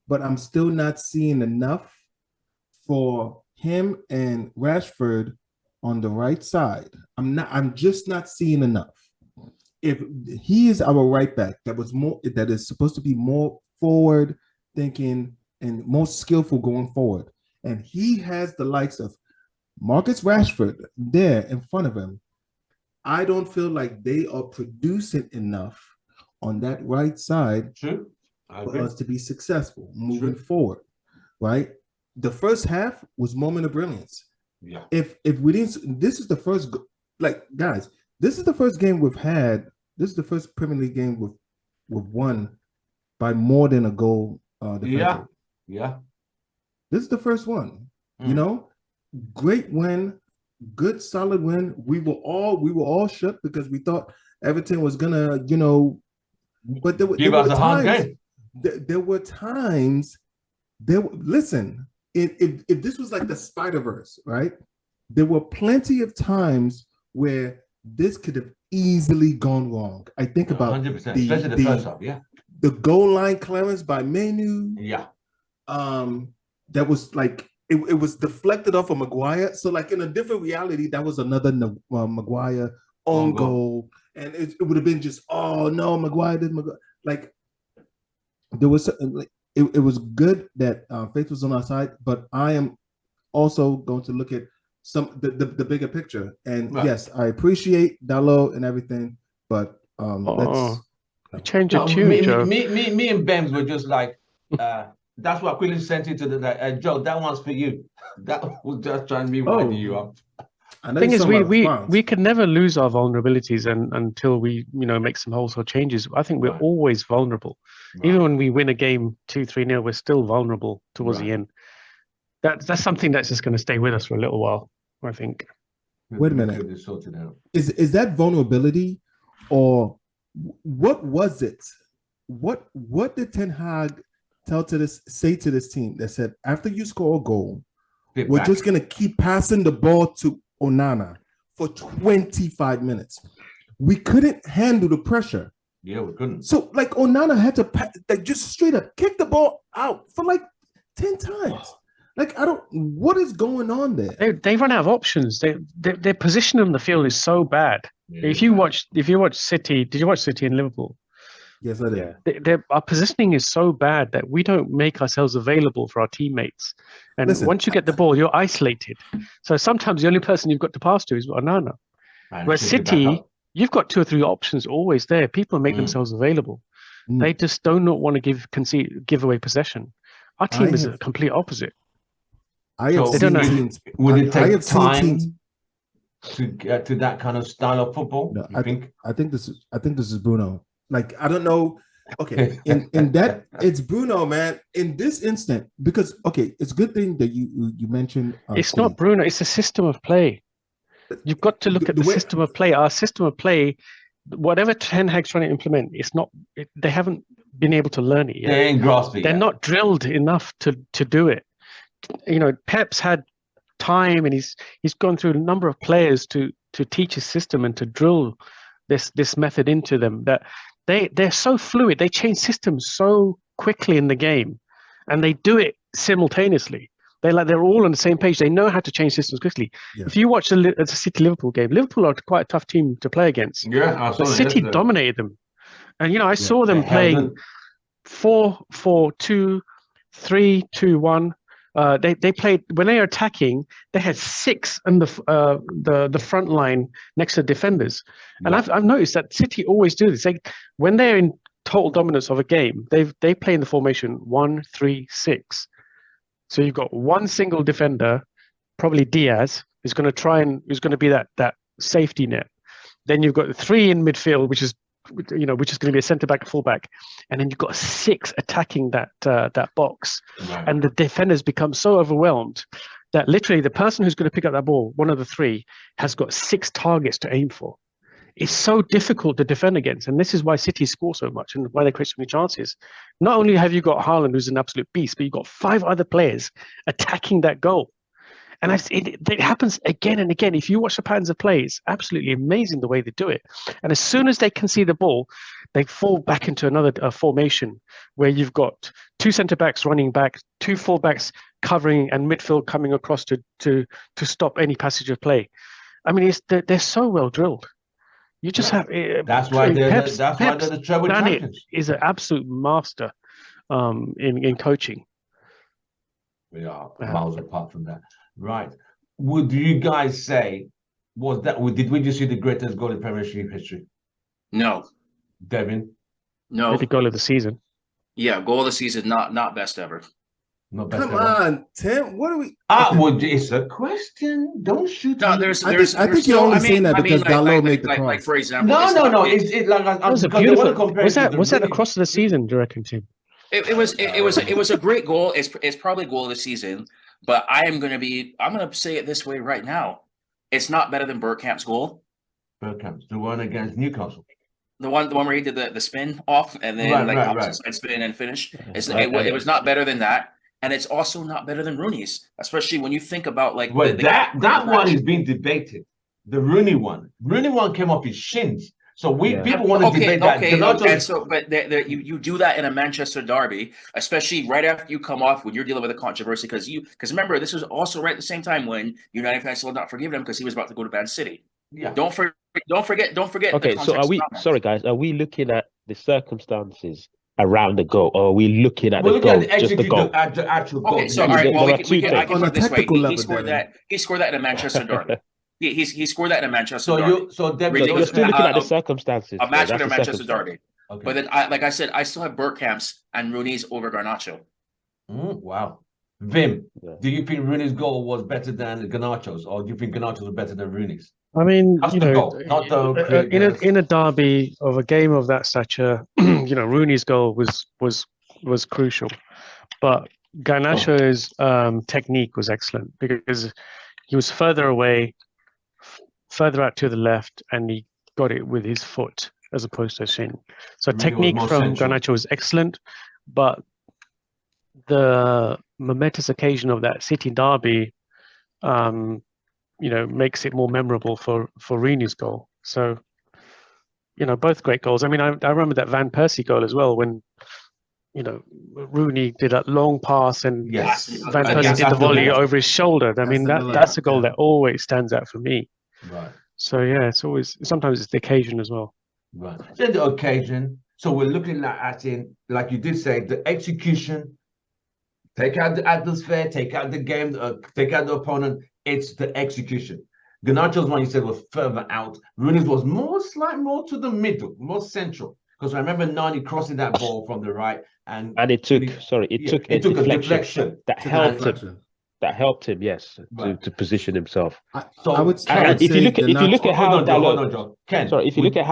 but I'm still not seeing enough for him and Rashford on the right side. I'm just not seeing enough. If he is our right back, that is supposed to be more forward thinking and more skillful going forward, and he has the likes of Marcus Rashford there in front of him, I don't feel like they are producing enough on that right side for us to be successful moving forward, right? The first half was moment of brilliance. Yeah. If we didn't, this is the first, guys, this is the first game we've had. This is the first Premier League game we've won by more than a goal. Yeah. This is the first one. You know, great win. good, solid win. We were all shook because we thought Everton was gonna, but there were times. There were times. Listen, if this was like the Spider-Verse, right? There were plenty of times where this could have easily gone wrong. I think about 100%, especially the first half, yeah. The goal line clearance by Mainoo. Yeah. That was like it was deflected off of Maguire. So like in a different reality, that was another Maguire own goal. And it would have been just, oh no, Maguire did Maguire. Like there was it was good that Faith was on our side, but I am also going to look at the bigger picture. And yes, I appreciate Dalot and everything, but let's change it too. Me and Bems were just like, that's why I quickly sent it to the Joe. That one's for you. That was just trying to be winding you up. The thing is, we can never lose our vulnerabilities until we make some wholesale changes. I think we're always vulnerable. Even when we win a game 2-3-0, we're still vulnerable towards the end. That's something that's just going to stay with us for a little while, I think. Wait a minute. Is that vulnerability, or what was it? What did Ten Hag say to this team that said, after you score a goal, we're just going to keep passing the ball to Onana for 25 minutes? We couldn't handle the pressure. Yeah, we couldn't. So like Onana had to just straight up kick the ball out for like 10 times. Like, what is going on there? They run out of options. Their position on the field is so bad. Yeah. If you watch City, did you watch City and Liverpool? Yes, I did. Our positioning is so bad that we don't make ourselves available for our teammates. And once you get the ball, you're isolated. So sometimes the only person you've got to pass to is Onana. Whereas City, you've got 2 or 3 options always there. People make themselves available. They just do not want to give away possession. Our team is a complete opposite. Would it take time to get to that kind of style of football? No, I think this is Bruno. Like, I don't know. Okay, in that it's Bruno, man. In this instant, because it's a good thing that you mentioned. It's not Bruno. It's a system of play. You've got to look at the system of play. Our system of play, whatever Ten Hag's trying to implement, it's not. They haven't been able to learn it yet. They ain't grasping. They're not drilled enough to do it. Pep's had time, and he's gone through a number of players to teach his system and to drill this method into them, that they're so fluid. They change systems so quickly in the game, and they do it simultaneously. They're all on the same page. They know how to change systems quickly. Yeah. If you watch the City Liverpool game, Liverpool are quite a tough team to play against. Yeah, but City dominated them, and I saw them playing 4-4-2, 3-2-1. They played, when they were attacking, they had 6 on the front line next to defenders. And I've noticed that City always do this. When they're in total dominance of a game, they play in the formation 1-3-6. So you've got one single defender, probably Diaz, who's going to be that safety net. Then you've got 3 in midfield, which is going to be a centre back, full back, and then you've got 6 attacking that box, and the defenders become so overwhelmed that literally the person who's going to pick up that ball, one of the 3, has got 6 targets to aim for. It's so difficult to defend against, and this is why City score so much and why they create so many chances. Not only have you got Haaland, who's an absolute beast, but you've got 5 other players attacking that goal. And it happens again and again. If you watch the patterns of play, it's absolutely amazing the way they do it. And as soon as they can see the ball, they fall back into another formation where you've got 2 centre-backs running back, 2 full-backs covering, and midfield coming across to stop any passage of play. I mean, they're so well drilled. You just have. That's why they're the treble champions. Is an absolute master in coaching. We are miles apart from that. Right. Would you guys say, did we just see the greatest goal in Premiership history? No. Devin? No. The goal of the season. Yeah, goal of the season, not best ever. Not best Come ever. on, Tim. What are we? Well, it's a question. Don't shoot. No, I think you're only saying that because Dalot made the cross. Like, for example. No. It's like that was a beautiful. Was that across the season? Do you reckon, Tim? It was a great goal. It's probably goal of the season. But I'm gonna say it this way right now. It's not better than Bergkamp's goal. Bergkamp's the one against Newcastle. The one where he did the spin off and then side spin and finish. It was not better than that, and it's also not better than Rooneys, especially when you think about like. Well, that one is being debated. The Rooney one came off his shins. So people want to debate that. And so, but you do that in a Manchester derby, especially right after you come off when you're dealing with a controversy, because remember this was also right at the same time when United fans still not forgiven him because he was about to go to Man City. Yeah. Don't forget. Okay, so are we? Sorry, guys. Are we looking at the circumstances around the goal, or are we looking at the goal? Just the goal. The actual goal. Okay, so all right. Well, I can put it this way. He scored that in a Manchester derby. He scored that in a Manchester derby. You're still looking at the circumstances. A match in a Manchester derby. Okay. But then, like I said, I still have Bergkamp's and Rooney's over Garnacho. Wow. Vim, do you think Rooney's goal was better than Garnacho's, or do you think Garnacho's was better than Rooney's? I mean, in a derby of a game of that stature, Rooney's goal was crucial, but Garnacho's technique was excellent because he was further away, further out to the left, and he got it with his foot as opposed to a shin. So technique from Garnacho was excellent, but the momentous occasion of that City derby, makes it more memorable for Rooney's goal. So, both great goals. I mean, I remember that Van Persie goal as well when, Rooney did that long pass and Van Persie did the volley over his shoulder. I mean, that's a goal that always stands out for me. Right. So, yeah, sometimes it's the occasion as well. Right. Then the occasion. So we're looking at it, like you did say, the execution. Take out the atmosphere, take out the game, take out the opponent. It's the execution. Garnacho's one you said was further out. Rooney's was more to the middle, more central. Because I remember Nani crossing that ball from the right, and it took a deflection that helped him. That helped him, yes, to position himself. I would say if you look at how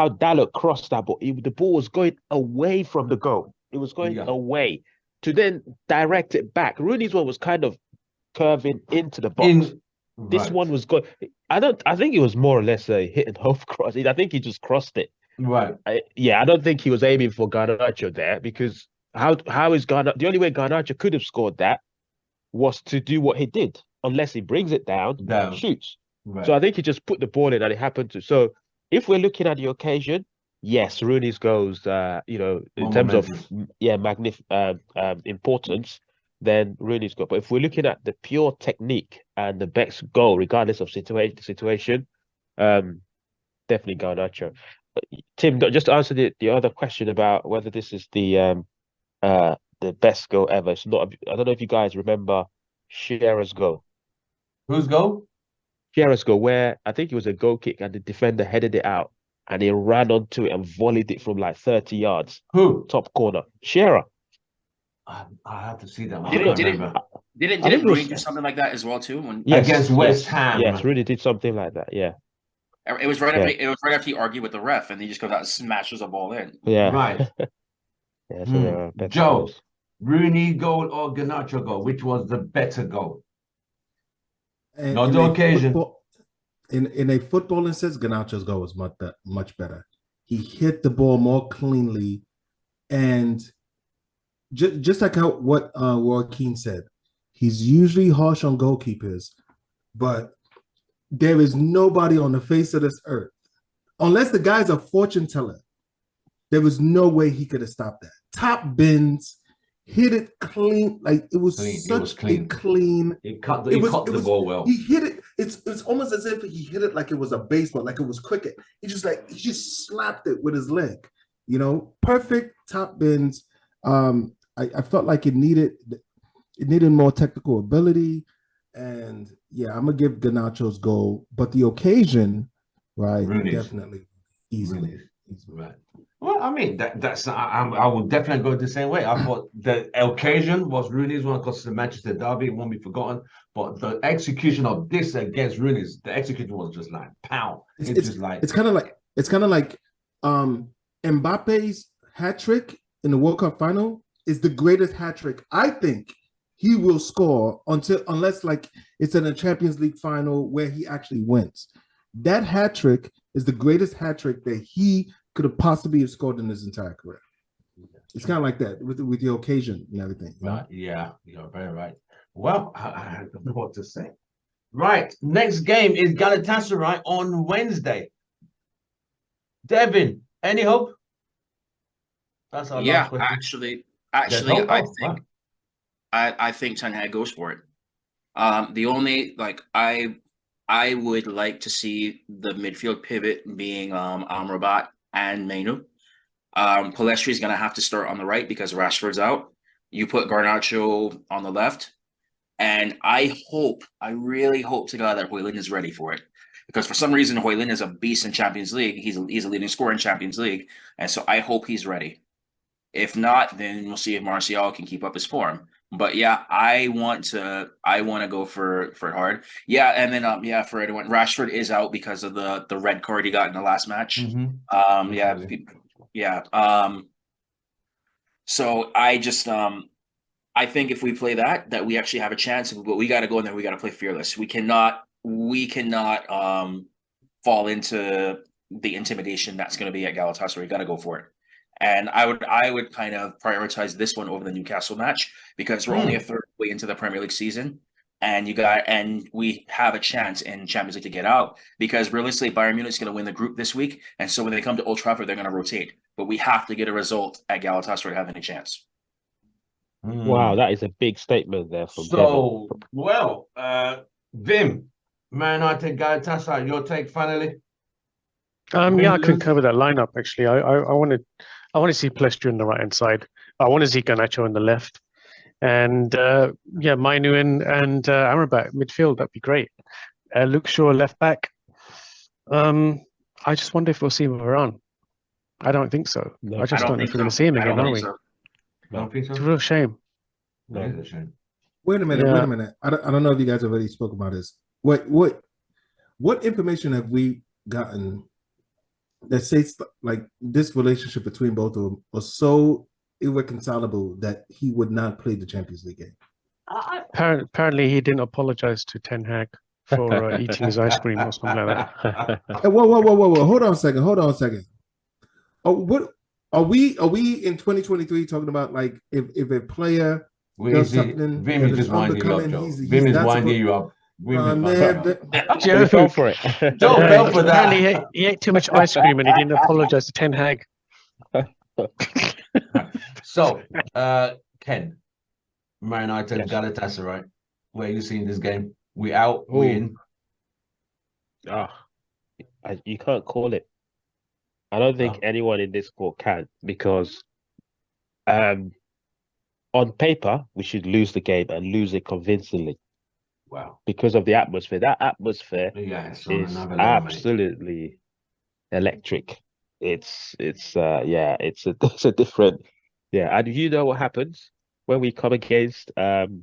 Dalot crossed that ball, the ball was going away from the goal. It was going away to then direct it back. Rooney's one was kind of curving into the box. This one was going. I think it was more or less a hit and hope cross. I think he just crossed it. Right. I don't think he was aiming for Garnacho there, because how is Garnacho? The only way Garnacho could have scored that was to do what he did, unless he brings it down and shoots. Right. So I think he just put the ball in and it happened to. So if we're looking at the occasion, yes, Rooney's goes, in terms of importance, then Rooney's goal. But if we're looking at the pure technique and the best goal, regardless of situation, definitely Garnacho. Tim, just to answer the other question about whether this is the best goal ever. It's not. I don't know if you guys remember Shearer's goal. Whose goal? Shearer's goal, where I think it was a goal kick and the defender headed it out and he ran onto it and volleyed it from like 30 yards. Who? Top corner. Shearer. I have to see that one. Didn't Rooney do something like that as well too? Against West Ham. Yes, Rooney did something like that. Yeah. It was right after. It was right after he argued with the ref, and he just goes out and smashes the ball in. Yeah. Right. Joe, Rooney goal or Garnacho goal? Which was the better goal? Not the occasion. In a footballing sense, Garnacho's goal was much better. He hit the ball more cleanly, and just like what Joaquin said, he's usually harsh on goalkeepers, but there is nobody on the face of this earth, unless the guy's a fortune teller, there was no way he could have stopped that. Top bins, hit it clean, like it was such a clean. He cut the ball well. He hit it. It's almost as if he hit it like it was a baseball, like it was cricket. He just slapped it with his leg. Perfect top bins. I felt like it needed more technical ability. And I'm gonna give Garnacho's goal, but the occasion, right? Rooney's. Definitely, easily. Right. Well, I mean, that's I would definitely go the same way. I thought the occasion was Rooney's one because the Manchester derby, it won't be forgotten. But the execution of this against Rooney's, the execution was just like pow. It's kind of like Mbappe's hat trick in the World Cup final is the greatest hat trick I think he will score unless like it's in a Champions League final where he actually wins. That hat trick is the greatest hat trick that he could have possibly have scored in his entire career. It's kind of like that with the occasion and everything. You know? Yeah, you're very right. Well, I don't know what to say. Right, next game is Galatasaray on Wednesday. Devin, any hope? That's our last question. Actually, I think Ten Hag goes for it. The only I would like to see the midfield pivot being Amrabat and Mainoo. Pellistri is going to have to start on the right because Rashford's out. You put Garnacho on the left. And I really hope to God that Højlund is ready for it. Because for some reason, Højlund is a beast in Champions League. He's a leading scorer in Champions League. And so I hope he's ready. If not, then we'll see if Martial can keep up his form. But yeah, I want to go for it hard. Yeah, and then for anyone, Rashford is out because of the red card he got in the last match. So I just I think if we play that we actually have a chance, but we got to go in there. We got to play fearless. We cannot fall into the intimidation that's going to be at Galatasaray. We got to go for it. And I would kind of prioritize this one over the Newcastle match because we're only a third way into the Premier League season, and we have a chance in Champions League to get out because realistically, Bayern Munich is going to win the group this week, and so when they come to Old Trafford, they're going to rotate. But we have to get a result at Galatasaray to have any chance. Wow, that is a big statement there from Devin. Vim, Man United, Galatasaray, your take finally? I concur with that lineup. Actually, I want to see Pellistri on the right hand side. I want to see Garnacho on the left, and Mainoo and Amrabat midfield. That'd be great. Luke Shaw left back. I just wonder if we'll see him around. I don't think so. No, I just don't know if we're going to see him again, are we? I don't think so. It's a real shame. No. It is a shame. Wait a minute. I don't know if you guys already spoke about this. What information have we gotten that says like this relationship between both of them was so irreconcilable that he would not play the Champions League game? Apparently, he didn't apologize to Ten Hag for eating his ice cream or something like that. Whoa! Hold on a second. Oh, what are we in 2023 talking about? Like if a player does something, Vim is just winding you up, Joe. Vim is winding you up. Joe fell for it. Joe fell for that. Apparently, he ate too much ice cream and he didn't apologize to Ten Hag. So, Ken, Man United, Galatasaray, where are you seeing this game? We out, we in? You can't call it. I don't think anyone in this court can because on paper, we should lose the game and lose it convincingly. Wow. Because of the atmosphere. That atmosphere is absolutely electric. It's a different and you know what happens when we come against the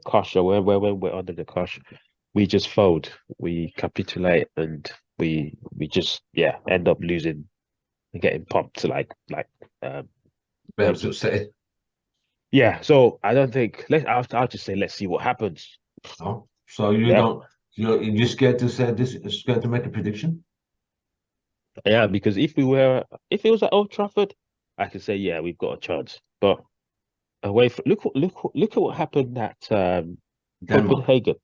cosh or when we're under the cosh, we just fold, we capitulate, and we just end up losing and getting pumped like say. Yeah, so I don't think I'll just say let's see what happens. Oh, so you're just scared to say this, scared to make a prediction? Yeah, because if it was at Old Trafford, I could say we've got a chance. But away from look at what happened at Copenhagen.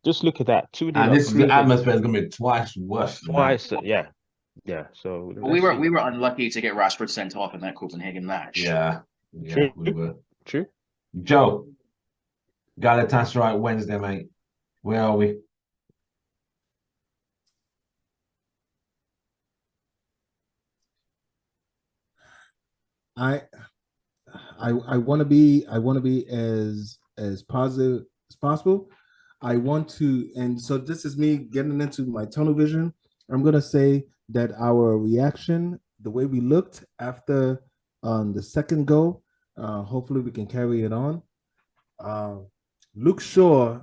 Just look at that. And the atmosphere is going to be twice worse. Yeah. So we were unlucky to get Rashford sent off in that Copenhagen match. Yeah, True. We were. True. Joe, Galatasaray Wednesday, mate. Where are we? I want to be as positive as possible. I want to, and so this is me getting into my tunnel vision. I'm gonna say that our reaction, the way we looked after the second goal, hopefully we can carry it on. Luke Shaw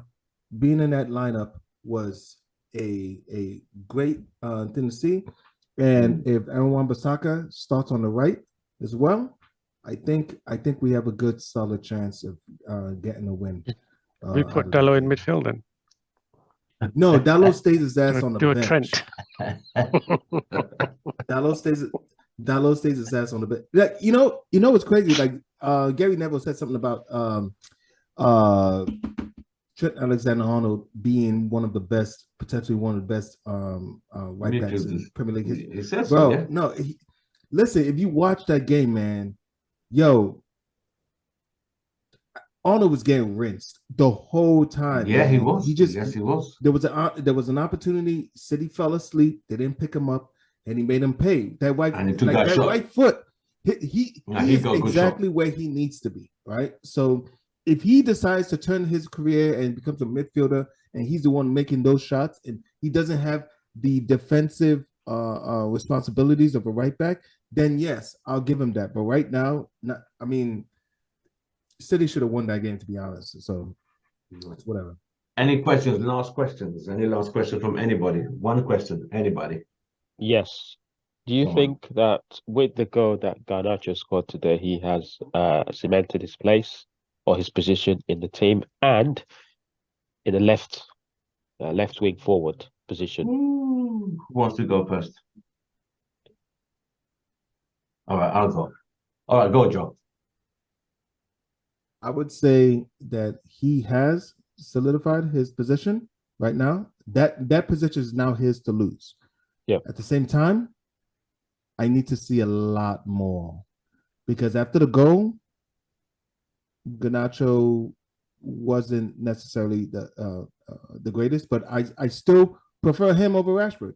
being in that lineup was a great thing to see, and if Aaron Wan-Bissaka starts on the right as well, I think we have a good solid chance of getting a win. We put Dalot in midfield then. No, Dalot stays his ass on the bench. Trent. Dalot stays his ass on the bench. Like, you know what's crazy? Like Gary Neville said something about Trent Alexander-Arnold being potentially one of the best right backs in Premier League history. He says Bro, so, yeah. no, listen, if you watch that game, man, yo, Arnold was getting rinsed the whole time. Yeah, man. he was. He was. There was an opportunity. City fell asleep. They didn't pick him up, and he made him pay. That right foot. He is exactly where he needs to be. Right. So if he decides to turn his career and becomes a midfielder, and he's the one making those shots, and he doesn't have the defensive responsibilities of a right back, then yes, I'll give him that. But right now, City should have won that game, to be honest. So it's whatever. Any questions? Last questions? Any last question from anybody? One question, anybody? Yes. Do you think that with the goal that Garnacho scored today, he has cemented his place or his position in the team and in the left wing forward position? Who wants to go first? All right, I'll go. All right, go, Joe. I would say that he has solidified his position right now. That position is now his to lose. Yeah. At the same time, I need to see a lot more, because after the goal, Garnacho wasn't necessarily the greatest, but I still prefer him over Rashford,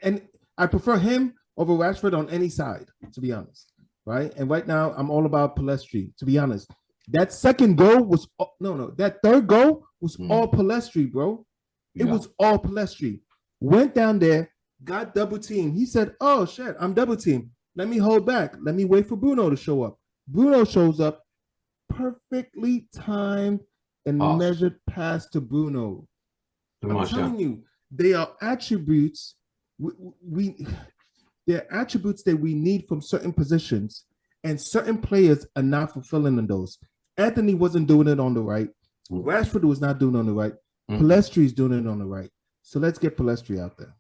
and I prefer him over Rashford on any side, to be honest. Right, and right now I'm all about Pellistri, to be honest. That second goal was that third goal was all Pellistri, bro. It was all Pellistri. Went down there, got double teamed. He said, "Oh shit, I'm double teamed. Let me hold back. Let me wait for Bruno to show up." Bruno shows up, perfectly timed and measured pass to Bruno. I'm telling you, they are attributes. They're attributes that we need from certain positions, and certain players are not fulfilling in those. Anthony wasn't doing it on the right. Rashford was not doing it on the right. Pellistri is doing it on the right. So let's get Pellistri out there.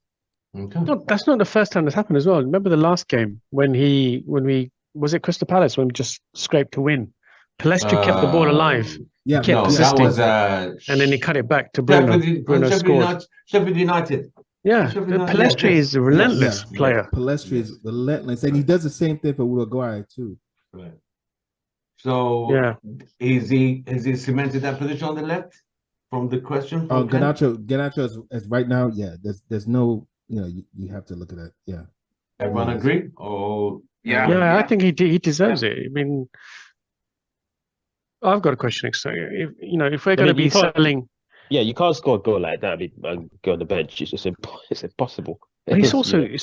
Okay. No, that's not the first time this happened as well. Remember the last game when we was it Crystal Palace when we just scraped to win? Pellistri kept the ball alive. Yeah, kept that was and then he cut it back to Bruno. Bruno scored. Sheffield United. Yeah, Pellistri is a relentless player. Pellistri is relentless, and he does the same thing for Uruguay too. Right. So has he cemented that position on the left? From the question, Garnacho is right now. Yeah, there's no, you have to look at that. Yeah, everyone agree? Oh, yeah. I think he deserves it. I mean, I've got a question. So if we're going to be selling, you can't score a goal like that. I mean, go on the bench. It's impossible. But it's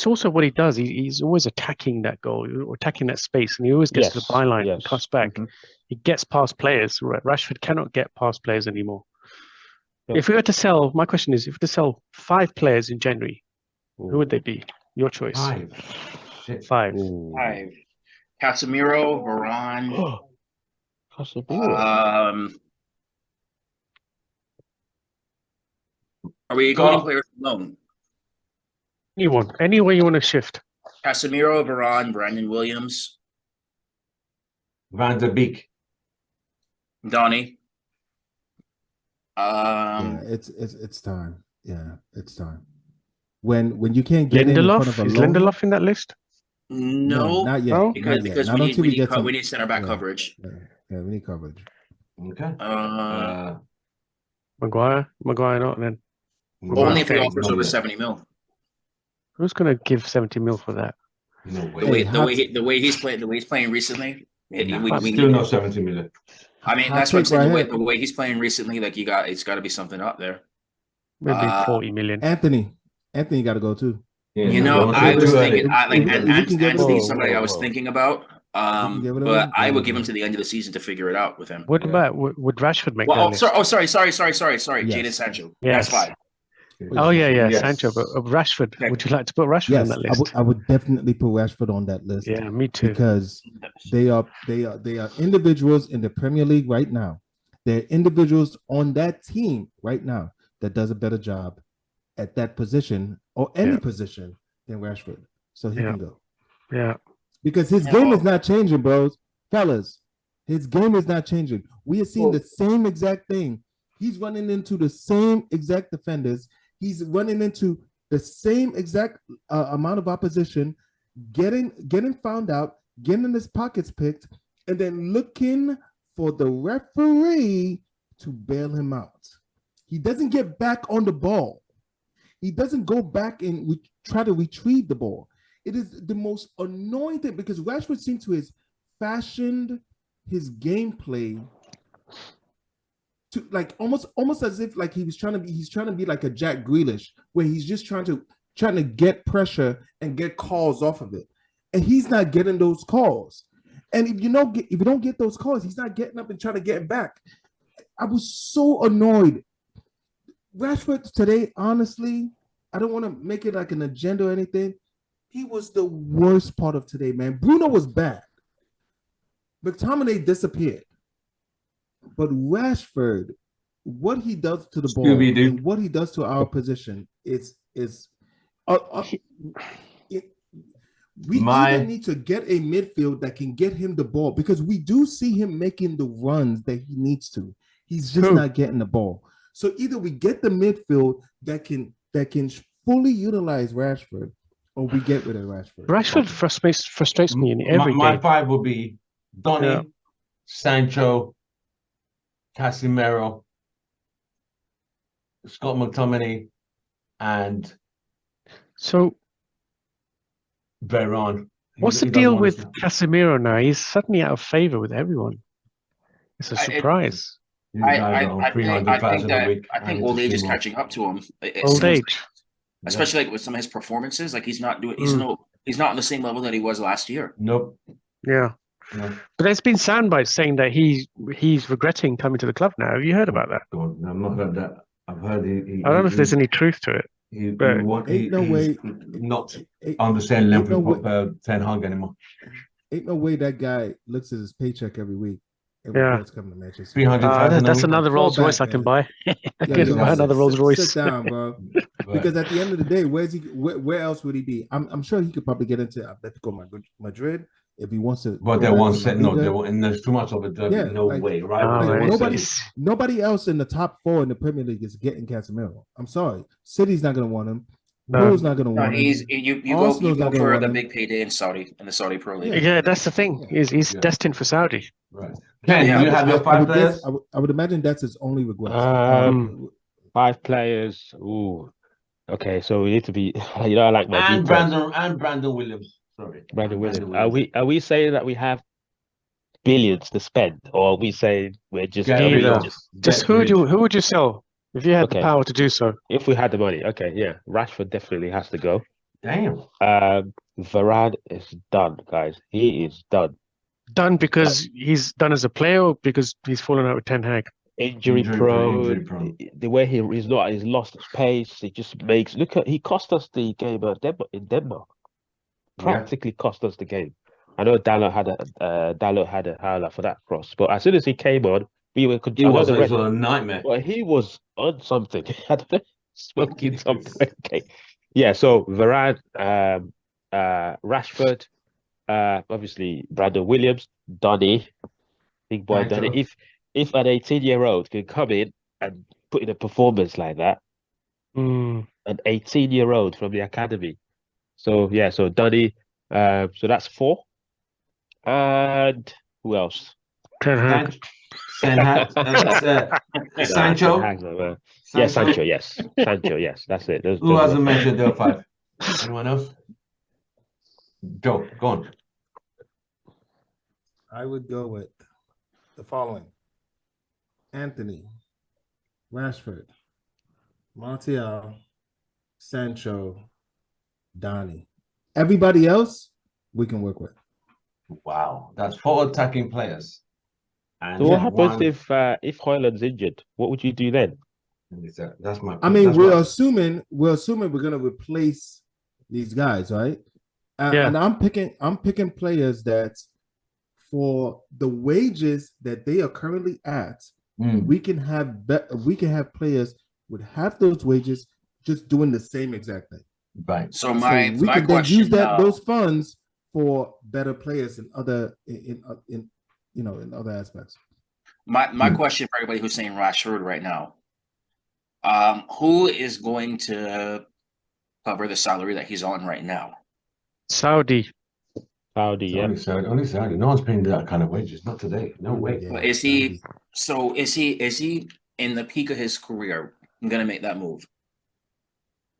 also what he does. He's always attacking that goal, or attacking that space, and he always gets to the byline and cuts back. Mm-hmm. He gets past players. Rashford cannot get past players anymore. Yeah. If we were to sell, my question is, if we were to sell 5 players in January, who would they be? Your choice. 5. 5. Ooh. 5. Casemiro, Varane. Casemiro. Are we going players alone? Anyone, any way you want to shift. Casemiro, Varane, Brandon Williams, Van der Beek, Donny. It's time. Yeah, it's time. When you can't get Lindelof, in front of a is Lindelof in that list? No, not yet. No? Because we need center back coverage. Yeah, we need coverage. Okay. Maguire not then. Only if he offers over 70 mil. Who's going to give 70 mil for that? No way. The way he's playing recently, we still not 70 million. I mean, that's what I'm saying. The way he's playing recently, like it's got to be something up there. Maybe 40 million. Anthony got to go too. Yeah, I was thinking, Anthony's somebody I was thinking about. But I would give him to the end of the season to figure it out with him. What about would Rashford make that list? Sorry. Yes. Jadon Sancho. Yes. That's 5. Oh yeah, Sancho. But Rashford, would you like to put Rashford on that list? I would definitely put Rashford on that list. Yeah, me too. Because They are individuals in the Premier League right now. They're individuals on that team right now that does a better job at that position or any position than Rashford. So he can go. Yeah. Because his game is not changing, bros. Fellas, his game is not changing. We are seeing the same exact thing. He's running into the same exact defenders. He's running into the same exact amount of opposition, getting found out, getting his pockets picked, and then looking for the referee to bail him out. He doesn't get back on the ball. He doesn't go back and try to retrieve the ball. It is the most annoying thing because Rashford seems to have fashioned his gameplay to like almost as if like he's trying to be like a Jack Grealish, where he's just trying to get pressure and get calls off of it, and he's not getting those calls. And if you don't get those calls, he's not getting up and trying to get it back. I was so annoyed. Rashford today, honestly, I don't want to make it like an agenda or anything. He was the worst part of today, man. Bruno was bad. McTominay disappeared. But Rashford, what he does to the ball and what he does to our position we either need to get a midfield that can get him the ball because we do see him making the runs that he needs to. He's just not getting the ball. So either we get the midfield that can fully utilize Rashford, or we get rid of Rashford. Rashford frustrates me in every game. My five will be Donny, Sancho, Casemiro, Scott McTominay, and Varane. What's the deal with Casemiro now? He's suddenly out of favor with everyone. It's a surprise. I think old age is catching up to him. Old age, especially like with some of his performances. Like he's not doing. He's not on the same level that he was last year. Nope. Yeah. No. But there's been soundbites saying that he's regretting coming to the club now. Have you heard about that? God, I've not heard that. I've heard I don't know if there's any truth to it. He's not on the same level with Ten Hag anymore. Ain't no way that guy looks at his paycheck every week. That's another Rolls Royce I can buy. I can buy another Rolls Royce. Sit down, bro. Because at the end of the day, where else would he be? I'm sure he could probably get into Atletico Madrid if he wants to. But they won't say no. And there's too much of a derby. No way, right? Nobody else in the top 4 in the Premier League is getting Casemiro. I'm sorry, City's not going to want him. Bill's not going to want him. You go for the big payday in the Saudi Pro League. Yeah, that's the thing. He's destined for Saudi. Right. Ken, you have your 5 players? I would imagine that's his only regret. 5 players. Ooh. Okay, so we need to be. I like my and Brandon Williams. Sorry, Brandon Williams. Are we saying that we have billions to spend, or are we saying we're just who would you sell if you had the power to do so? If we had the money, Rashford definitely has to go. Damn. Varane is done, guys. He is done. Done because he's done as a player, or because he's fallen out with Ten Hag? Injury prone. The way he's lost his pace. He just makes he cost us the game in Denmark. Practically cost us the game. I know Dalot had a howler for that cross, but as soon as he came on, we were. He was a nightmare. Well, he was on something. Smoking something. Okay. Yeah. So Varane, Rashford. Obviously Brandon Williams, Donny, big boy Donny. If an 18-year-old can come in and put in a performance like that, an 18-year-old from the academy. So Donny. So that's 4. And who else? Sancho. Yes, Sancho. Yes, Sancho. Yes, that's it. Who hasn't mentioned their 5? Anyone else? Joe, go on. I would go with the following: Anthony, Rashford, Martial, Sancho, Donny. Everybody else we can work with. Wow, that's 4 attacking players. And so what happens if Højlund's injured? What would you do then? That's my. We're assuming we're gonna replace these guys, right? And I'm picking players that for the wages that they are currently at, we can have players with half those wages just doing the same exact thing. Right. So we my can then question use those funds for better players in other in other aspects. My question for everybody who's saying Rashford right now, who is going to cover the salary that he's on right now? Saudi. Yeah. Only Saudi. No one's paying that kind of wages. Not today. No way. Yeah, Is he? So is he in the peak of his career? I'm gonna make that move.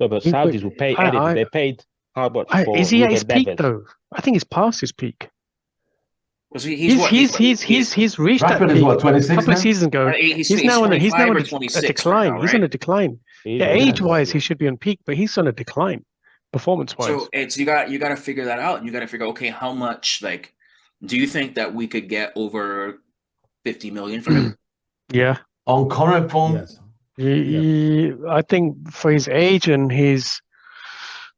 No, but Saudis will pay anything. They paid how much for is he at his Ruben peak Neves? though? I think he's past his peak. He's reached that Rashford peak is what, 26 a couple now? of seasons ago. He's now on a decline. Right now, He's on a decline. Yeah, age-wise, he should be on peak, but he's on a decline, performance-wise. So it's you got to figure that out. You got to figure, okay, how much do you think that we could get over 50 million for him? Yeah. On current form? Yes. I think for his age and his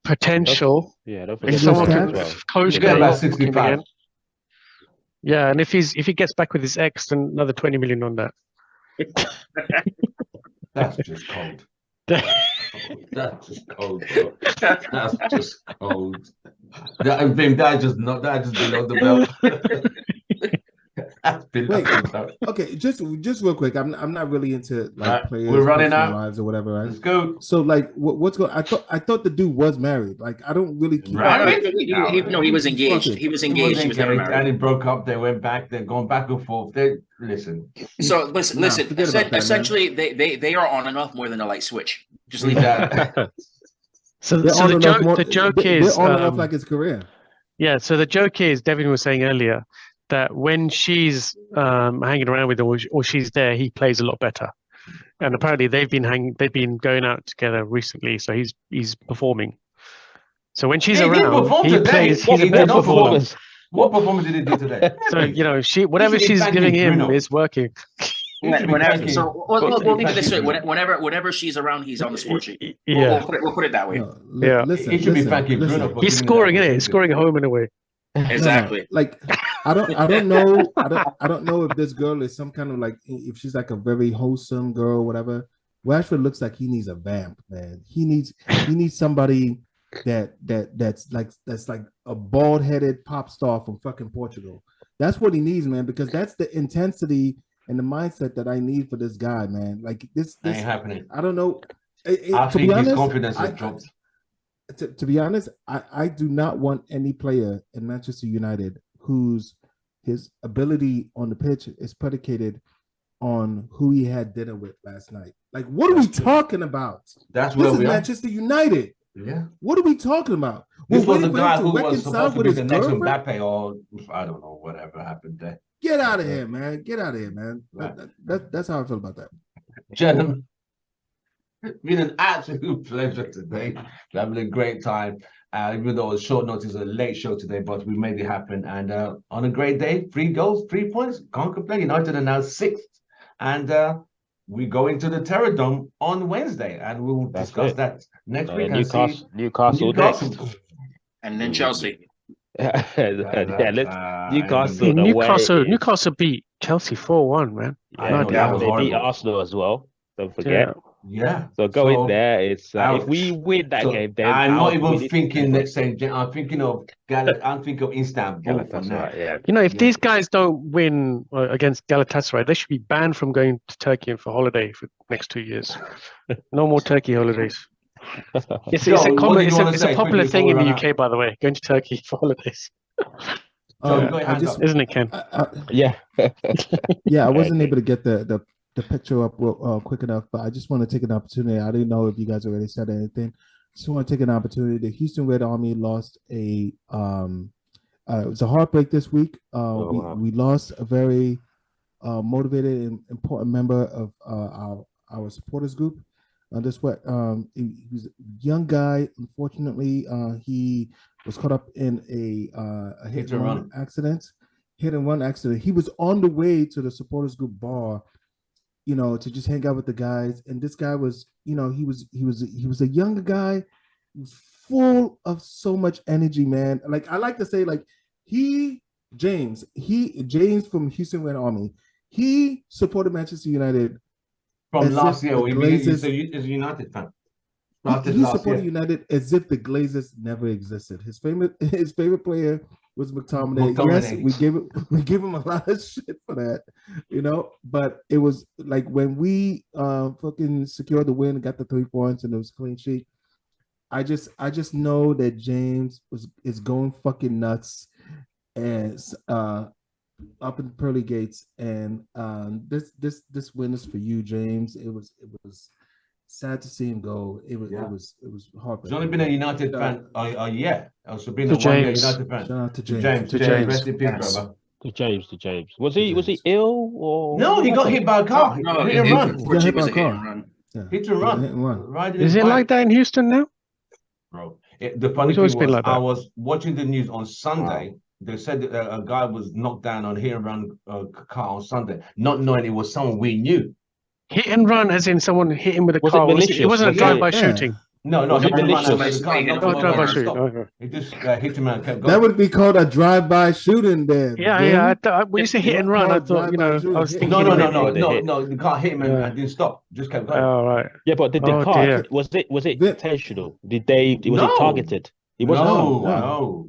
potential, if someone can coach get about 65. Yeah, and if he gets back with his ex, then another 20 million on that. That's just cold. That's just cold, bro. That's just cold. That just below the belt. Okay, just real quick. I'm not really into players. We're running out lives or whatever. Right? Let's go. So what's going? I thought the dude was married. Like I don't really keep. He was engaged. He was engaged. And he broke up. They went back. They're going back and forth. Listen. So listen. Essentially, they are on and off more than a light switch. Just leave that. So the joke is they're on and off like his career. Yeah. So the joke is, Devin was saying earlier, that when she's hanging around with him or she's there, he plays a lot better. And apparently they've been going out together recently, so he's performing. So when she's around, he plays. He's a better performer. What performance did he do today? So whatever she's giving him is working. Whenever she's around, he's on the score sheet. Yeah, we'll put it that way. Listen, he should be thanking Bruno. He's scoring, isn't it? He's scoring home in a way. Exactly. I don't know if this girl is some kind of if she's like a very wholesome girl, whatever. Rashford looks like he needs a vamp, man. He needs somebody that's like a bald-headed pop star from fucking Portugal. That's what he needs, man, because that's the intensity and the mindset that I need for this guy, man. Like this ain't happening. I don't know. I think his confidence has dropped. To be honest, I do not want any player in Manchester United whose his ability on the pitch is predicated on who he had dinner with last night. Like, what are we talking about? This is Manchester United. Yeah. What are we talking about? This was the guy who was supposed to be the next Mbappe, or I don't know, whatever happened there. Get out of here, man. Get out of here, man. Right. That's how I feel about that. Gentlemen, it's been an absolute pleasure today. We're having a great time. Even though it was short notice, a late show today, but we made it happen. And on a great day, 3 goals, 3 points. Can't complain. United are now 6th. And we go into the Terror Dome on Wednesday. And we'll discuss that next week. Newcastle next. And then Chelsea. Newcastle beat Chelsea 4-1, man. They beat Arsenal as well. Don't forget. Yeah. So going there, it's if we win that game, then I'm not even thinking the same. I'm thinking of Istanbul. Right, if these guys don't win against Galatasaray, they should be banned from going to Turkey for holiday for the next 2 years. No more Turkey holidays. It's a popular thing in the UK, by the way, going to Turkey for holidays. Isn't it, Ken? Yeah. I wasn't able to get the picture up quick enough, but I just want to take an opportunity. I didn't know if you guys already said anything. Just want to take an opportunity. The Houston Red Army lost it was a heartbreak this week. We lost a very motivated and important member of our supporters group. He was a young guy. Unfortunately, he was caught up in a hit and run accident. He was on the way to the supporters group bar, to just hang out with the guys. And this guy was, he was a younger guy, full of so much energy, man. Like I like to say, he James from Houston Red Army. He supported Manchester United from last year. He's a United fan. He supported United as if the Glazers never existed. His favorite player was McTominay. Yes, we give him a lot of shit for that, But it was like when we fucking secured the win, got the 3 points, and it was clean sheet. I just know that James is going fucking nuts as up in the pearly gates, and this win is for you, James. It was sad to see him go. It was heartbreaking. He's only been a United fan a year. Also been a one-year United fan. Shout out to James. James. Rest in peace, brother. To James. Was he ill or? No, he got hit by a car. No, hit and run. He hit by a car. Hit and run. Right. Is it like that in Houston now? Bro, the funny thing was, I was watching the news on Sunday. They said that a guy was knocked down on a hit and run car on Sunday, not knowing it was someone we knew. Hit and run, as in someone hit him with a car. It wasn't a drive-by shooting. No, hit and run. Drive-by shooting. It just hit him and kept going. That would be called a drive-by shooting, then. Yeah. When you say hit and run, I thought I was thinking. No. The car hit him and didn't stop. Just kept going. Oh right. Yeah, but did the car was it intentional? Was it targeted? It wasn't. No.